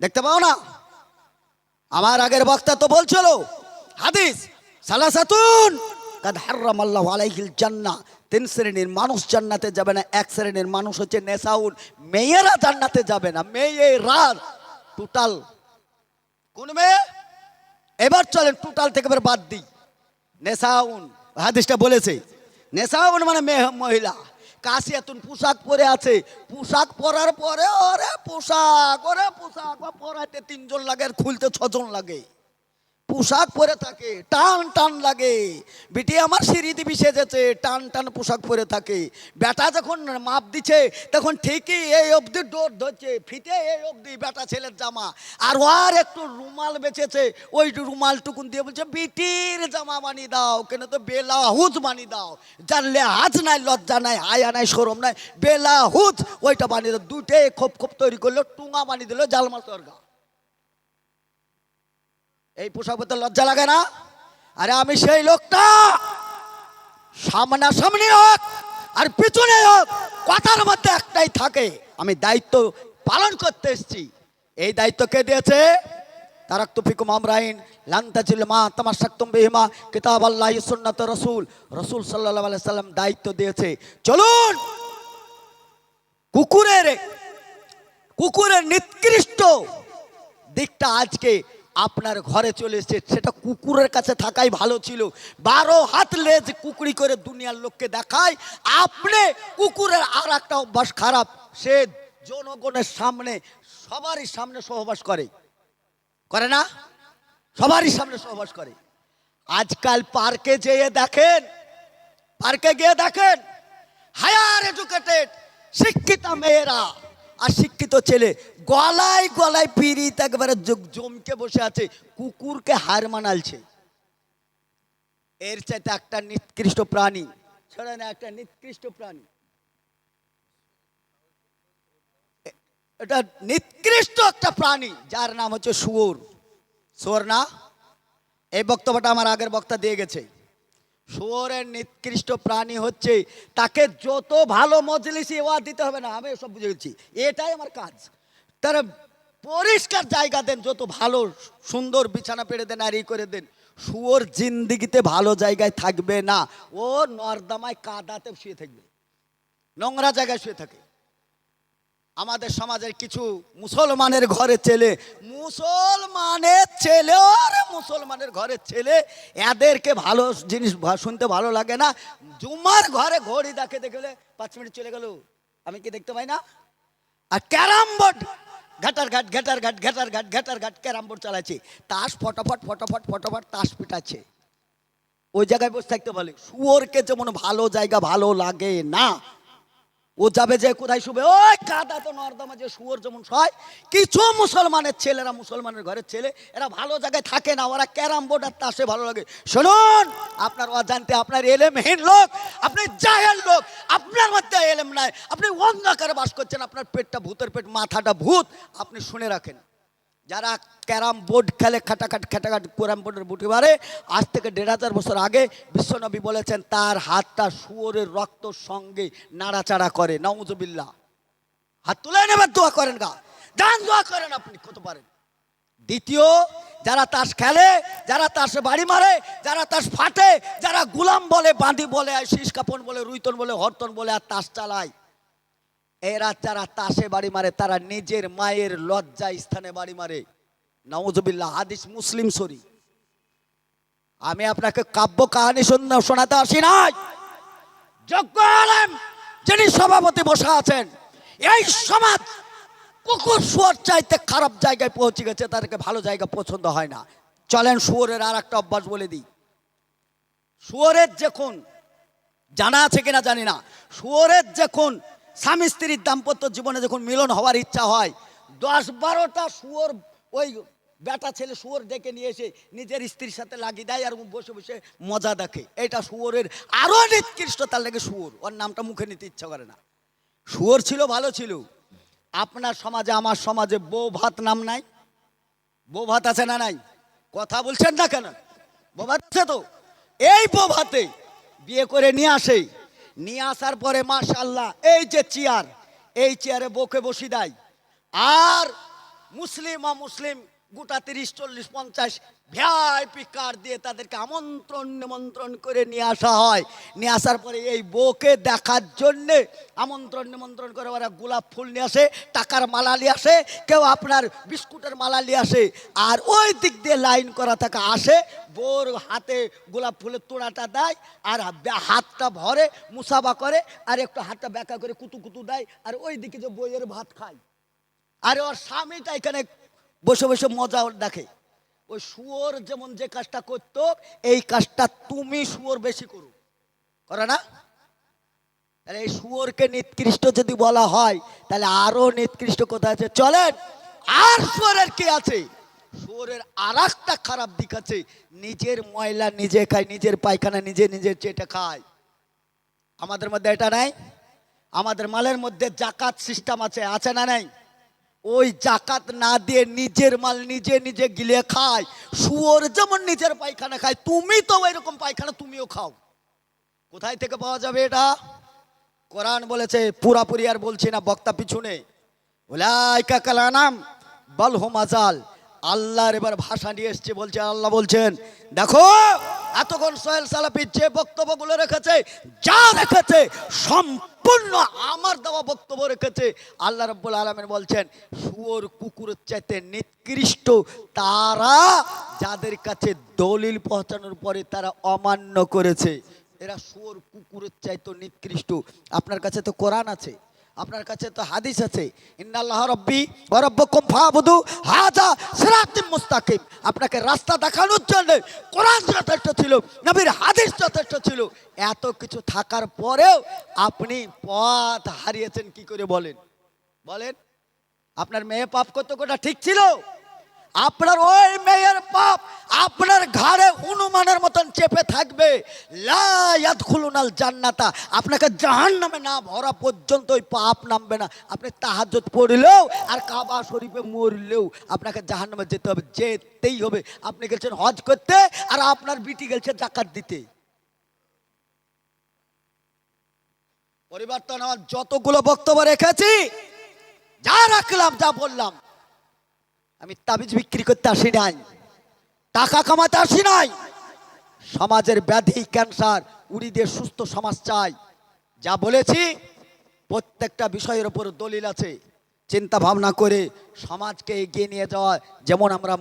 দেখতে পাও না? আমার আগের বক্তা তো বলছিল হাদিস, সালাসাতুন কাদ হারামাল্লাহু আলাইহিল জান্নাহ, 3 শ্রেণীর মানুষ জান্নাতে যাবে না। 1 শ্রেণীর মানুষ হচ্ছে নেশাউন, মেয়েরা জান্নাতে যাবে না। মেয়েরা টোটাল কোন মেয়ে? এবার চলেন টোটাল থেকে এবার বাদ দিই। নেশাউন হাদিসটা বলেছে, নেশাউন মানে মহিলা। কাশিয়াতুন পোশাক পরে আছে, পোশাক পরার পরে ওরে পোশাক পরাতে 3 জন লাগে আর খুলতে 6 জন লাগে। পোশাক পরে থাকে, টান টান লাগে। বেটি আমার সিঁড়ি দিবি সেজেছে, টান টান পোশাক পরে থাকে। বেটা যখন মাপ দিচ্ছে তখন ঠিকই এই অবধি ডোর ধরছে, ফিতে এই অবধি বেটা ছেলের জামা। আর ওর একটু রুমাল বেঁচেছে, ওই রুমাল টুকুন দিয়ে বলছে বিটির জামা বানিয়ে দাও, কেন তো বেলাহুজ বানিয়ে দাও। জানলে হাজ নাই, লজ্জা নাই, হায়া নাই, শরম নাই, বেলাহুজ ওইটা বানিয়ে দাও। 2টে খোপ খোপ তৈরি করলো, টুঙা বানিয়ে দিল জালমাল তরগা। এই পোশাক পরতে লজ্জা লাগে না? আরে আমি সেই লোকটা, সামনাসামনি হোক আর পিছনে হোক, কথার মধ্যে একটাই থাকে, আমি দায়িত্ব পালন করতে এসেছি। এই দায়িত্ব কে দিয়েছে? তারাক্তু ফিকুম আমরাইন লান তাজিল মা তামাশাকতুম বিহিমা কিতাবাল্লাহি সুন্নাত রাসূল। রাসূল সাল্লাল্লাহু আলাইহি সাল্লাম দায়িত্ব দিয়েছে, চলুন কুকুরের নিকৃষ্ট দিকটা আজকে আপনার ঘরে চলে এসেছে। সেটা কুকুরের কাছে থাকাই ভালো ছিল। 12 হাত লেজ কুকুরি করে দুনিয়ার লোককে দেখায়। আপনি কুকুরের আর একটা অভ্যাস খারাপ, সে জনগণের সামনে সবারই সামনে সহবাস করে না? সবারই সামনে সহবাস করে। আজকাল পার্কে গিয়ে দেখেন হায়ার এডুকেটেড শিক্ষিত মেয়েরা আর শিক্ষিত ছেলে গলায় গলায় পিরিত একবারে জমকে বসে আছে, কুকুরকে হার মানালছে। এর চাইতে একটা নিকৃষ্ট প্রাণী, ছেড়ে না, একটা নিকৃষ্ট প্রাণী, এটা নিকৃষ্ট একটা প্রাণী, যার নাম হচ্ছে শুয়োর না? এই বক্তব্যটা আমার আগের বক্তা দিয়ে গেছে। শুয়োরের নিকৃষ্ট প্রাণী হচ্ছে, তাকে যত ভালো মজলিসে ওয়াজ দিতে হবে না, আমি সব বুঝে গেছি, এটাই আমার কাজ। তারা পরিষ্কার জায়গা দেন, যত ভালো সুন্দর বিছানা পেড়ে দেন আর এই করে দেন। শুয়োর জিন্দিগিতে ভালো জায়গায় থাকবে না, ও নর্দমায় কাদাতে শুয়ে থাকবে, নোংরা জায়গায় শুয়ে থাকে। আমাদের সমাজের কিছু মুসলমানের ঘরের ছেলে, মুসলমানের ঘরের ছেলে, এদেরকে ভালো জিনিস শুনতে ভালো লাগে না। জুমার ঘরে ঘড়ি দেখে দেখলে 5 মিনিট চলে গেল, আমি কি দেখতে পাই না? আর ক্যারাম বোর্ড ঘাটার ঘাট ক্যারাম বোর্ড চালাচ্ছে, তাস ফটাফট তাস পিটাচ্ছে, ওই জায়গায় বসে থাকতে বলে। শুয়োরকে যেমন ভালো জায়গা ভালো লাগে না, ও যাবে যে কোথায় শুবে, ওই কাদা তো নর্দমা যে শুয়োর যেমন শয়। কিছু মুসলমানের ছেলেরা, মুসলমানের ঘরের ছেলে, এরা ভালো জায়গায় থাকে না, ওরা ক্যারাম বোর্ড আর তাসে ভালো লাগে। শুনুন, আপনার অজান্তে আপনার এলেমহীন লোক, আপনি জাহেল লোক, আপনার মধ্যে এলেম নাই, আপনি অন্ধকারে বাস করছেন, আপনার পেটটা ভূতের পেট, মাথাটা ভূত। আপনি শুনে রাখেন, যারা ক্যারাম বোর্ড খেলে খাটাখাট ক্যারাম বোর্ডের বুটি মারে, আজ থেকে 1500 বছর আগে বিশ্বনবী বলেছেন তার হাতটা শুয়োরের রক্তর সঙ্গে নাড়াচাড়া করে। নাউজুবিল্লাহ। হাত তুলে নেবেন, দোয়া করেন, গা যান দোয়া করেন, আপনি কত পারেন। দ্বিতীয়, যারা তাস খেলে, যারা তাসে বাড়ি মারে, যারা তাস ফাটে, যারা গুলাম বলে, বাঁধি বলে, শীষ কাপন বলে, রুইতন বলে, হরতন বলে আর তাস চালায়, এরা যারা তাসে বাড়ি মারে তারা নিজের মায়ের লজ্জা স্থানে বাড়ি মারে। নাউজুবিল্লাহ। হাদিস মুসলিম শরীফ। আমি আপনাকে কাব্য কাহিনী শোনাতে আসি নাই। যোগ্য আলেম যিনি সভাপতি বসে আছেন, এই সমাজ কুকুর শুয়োর চাইতে খারাপ জায়গায় পৌঁছে গেছে, তাদেরকে ভালো জায়গা পছন্দ হয় না। চলেন শুয়োরের আর একটা অভ্যাস বলে দিই। শুয়োরের যখন, জানা আছে কিনা জানি না, শুয়োরের যখন স্বামী স্ত্রীর দাম্পত্য জীবনে যখন মিলন হওয়ার ইচ্ছা হয়, 10-12টা শুয়োর ওই বেটা ছেলে শুয়োর ডেকে নিয়ে এসে নিজের স্ত্রীর সাথে লাগিয়ে দেয় আর বসে বসে মজা দেখে। এটা শুয়োরের আরো নিকৃষ্ট, তার লাগে শুয়োর, ওর নামটা মুখে নিতে ইচ্ছা করে না। শুয়োর ছিল, ভালো ছিল। আপনার সমাজে, আমার সমাজে বউ ভাত নাম নাই? বউ ভাত আছে না নাই? কথা বলছেন না কেন? বউ ভাত আছে তো। এই বউ ভাতে বিয়ে করে নিয়ে আসে, নিয়ে আসার পরে মাশাআল্লাহ এই যে চেয়ার, এই চেয়ারে বউকে বসি দেয়, আর মুসলিম অমুসলিম গোটা 30-40-50 ভিআইপি কার্ড দিয়ে তাদেরকে নিমন্ত্রণ করে নিয়ে আসা হয়। নিয়ে আসার পরে এই বউকে দেখার জন্যে নিমন্ত্রণ করে ওরা গোলাপ ফুল নিয়ে আসে, টাকার মালা নিয়ে আসে, কেউ আপনার বিস্কুটের মালা নিয়ে আসে, আর ওই দিক দিয়ে লাইন করা থাকে আসে, বউর হাতে গোলাপ ফুলের তোড়াটা দেয়, আর হাতটা ভরে মুসাফা করে, আর একটু হাতটা ব্যাকা করে কুতু দেয়, আর ওই দিকে যে বইয়ের ভাত খায়, আর ওর স্বামীটা এখানে বসে বসে মজা দেখে। ওই শুয়োর যেমন যে কাজটা করতো, এই কাজটা তুমি শুয়োর বেশি করো, করে না? তাহলে এই শুয়োরকে নিকৃষ্ট যদি বলা হয়, তাহলে আরো নিকৃষ্ট কোথায় আছে? চলেন, আর শুয়োরের কি আছে? শুয়োরের আর একটা খারাপ দিক আছে, নিজের ময়লা নিজে খায়, নিজের পায়খানা নিজে চেটে খায়। আমাদের মধ্যে এটা নাই? আমাদের মালের মধ্যে জাকাত সিস্টেম আছে, আছে না নাই? ওই জাকাত না দিয়ে নিজের মাল নিজে গিলে খায়। শুয়োর যেমন নিজের পায়খানা খায়, তুমি তো ওইরকম পায়খানা তুমিও খাও। কোথায় থেকে পাওয়া যাবে এটা? কোরআন বলেছে, পুরাপুরি আর বলছি না, বক্তা পিছনে, উলাইকা কাল আনাম বাল হুম আযাল। আল্লাহর এবার ভাষা নিয়ে এসছে, বলছে, আল্লাহ বলছেন, দেখো এতক্ষণ সোহেল সালাফি যে বক্তব্যগুলো রেখেছে, যা রেখেছে সম্পূর্ণ আমার দেওয়া বক্তব্য রেখেছে। আল্লাহ রাব্বুল আলামিন বলছেন, শুয়োর কুকুরের চাইতে নিকৃষ্ট তারা যাদের কাছে দলিল পৌঁছানোর পরে তারা অমান্য করেছে, এরা শুয়োর কুকুরের চাইতে নিকৃষ্ট। আপনার কাছে তো কোরআন আছে, আপনার কাছে তো হাদিস আছে, ইন্নাল্লাহ রাব্বি ওয়া রাব্বুকুম ফাবুদু হাযা সিরাতুম মুস্তাকিম। আপনাকে রাস্তা দেখানোর জন্য কোরআন যথেষ্ট ছিল, নবীর হাদিস যথেষ্ট ছিল। এত কিছু থাকার পরেও আপনি পথ হারিয়েছেন কি করে বলেন? আপনার মেয়ে পাপ করতে কোটা ঠিক ছিল? আপনার ওই মেয়ের পাপ আপনার ঘাড়ে হনুমানের মতন চেপে থাকবে। লা ইয়াদখুলুনাল জান্নাতা, আপনাকে জাহান্নামে না ভরা পর্যন্ত ওই পাপ নামবে না। আপনি তাহাজ্জুদ পড়লেও আর কাবা শরীফে মরলেও আপনাকে জাহান্নামে যেতে হবে, যেতেই হবে। আপনি গেছেন হজ করতে, আর আপনার বিটি গেছে যাকাত দিতে। পরিবর্তন হওয়ার যতগুলো বক্তব্য রেখেছি, যা রাখলাম, যা বললাম, আমি তাবিজ বিক্রি করতে আসি নাই, টাকা কামাতে আসি নাই। সমাজের ব্যাধি ক্যান্সার উড়ি দিয়ে সুস্থ সমাজ চাই। যা বলেছি প্রত্যেকটা বিষয়ের উপর দলিল আছে। চিন্তা ভাবনা করে সমাজকে এগিয়ে নিয়ে যাওয়া। যেমন আমরা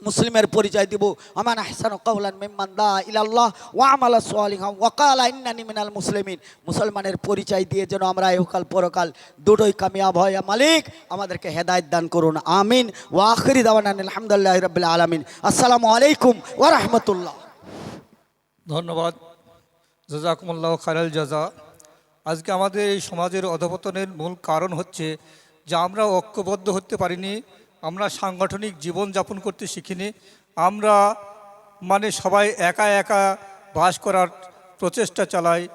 মুসলিমের পরিচয় দিব, আমান আহসানু কাওলান মিম্মান দা ইলাল্লাহ ওয়া আমালা সালিহান ওয়া ক্বালা ইন্নানি মিনাল মুসলিমিন। মুসলমানের পরিচয় দিয়ে যেন আমরা ইহকাল পরকাল দুটোই কামিয়াব হয়। মালিক আমাদেরকে হেদায়েত দান করুন, আমিন। ওয়া আখিরি দাওয়ানা আলহামদুলিল্লাহি রাব্বিল আলামিন। আসসালামু আলাইকুম ওয়া রাহমাতুল্লাহ। ধন্যবাদ, জাযাকুমুল্লাহু খায়রাল জাযা। আজকে আমাদের এই সমাজের অধঃপতনের মূল কারণ হচ্ছে যে আমরা ঐক্যবদ্ধ হতে পারিনি, আমরা সাংগঠনিক জীবনযাপন করতে শিখিনি, আমরা সবাই একা একা বাস করার প্রচেষ্টা চালাই।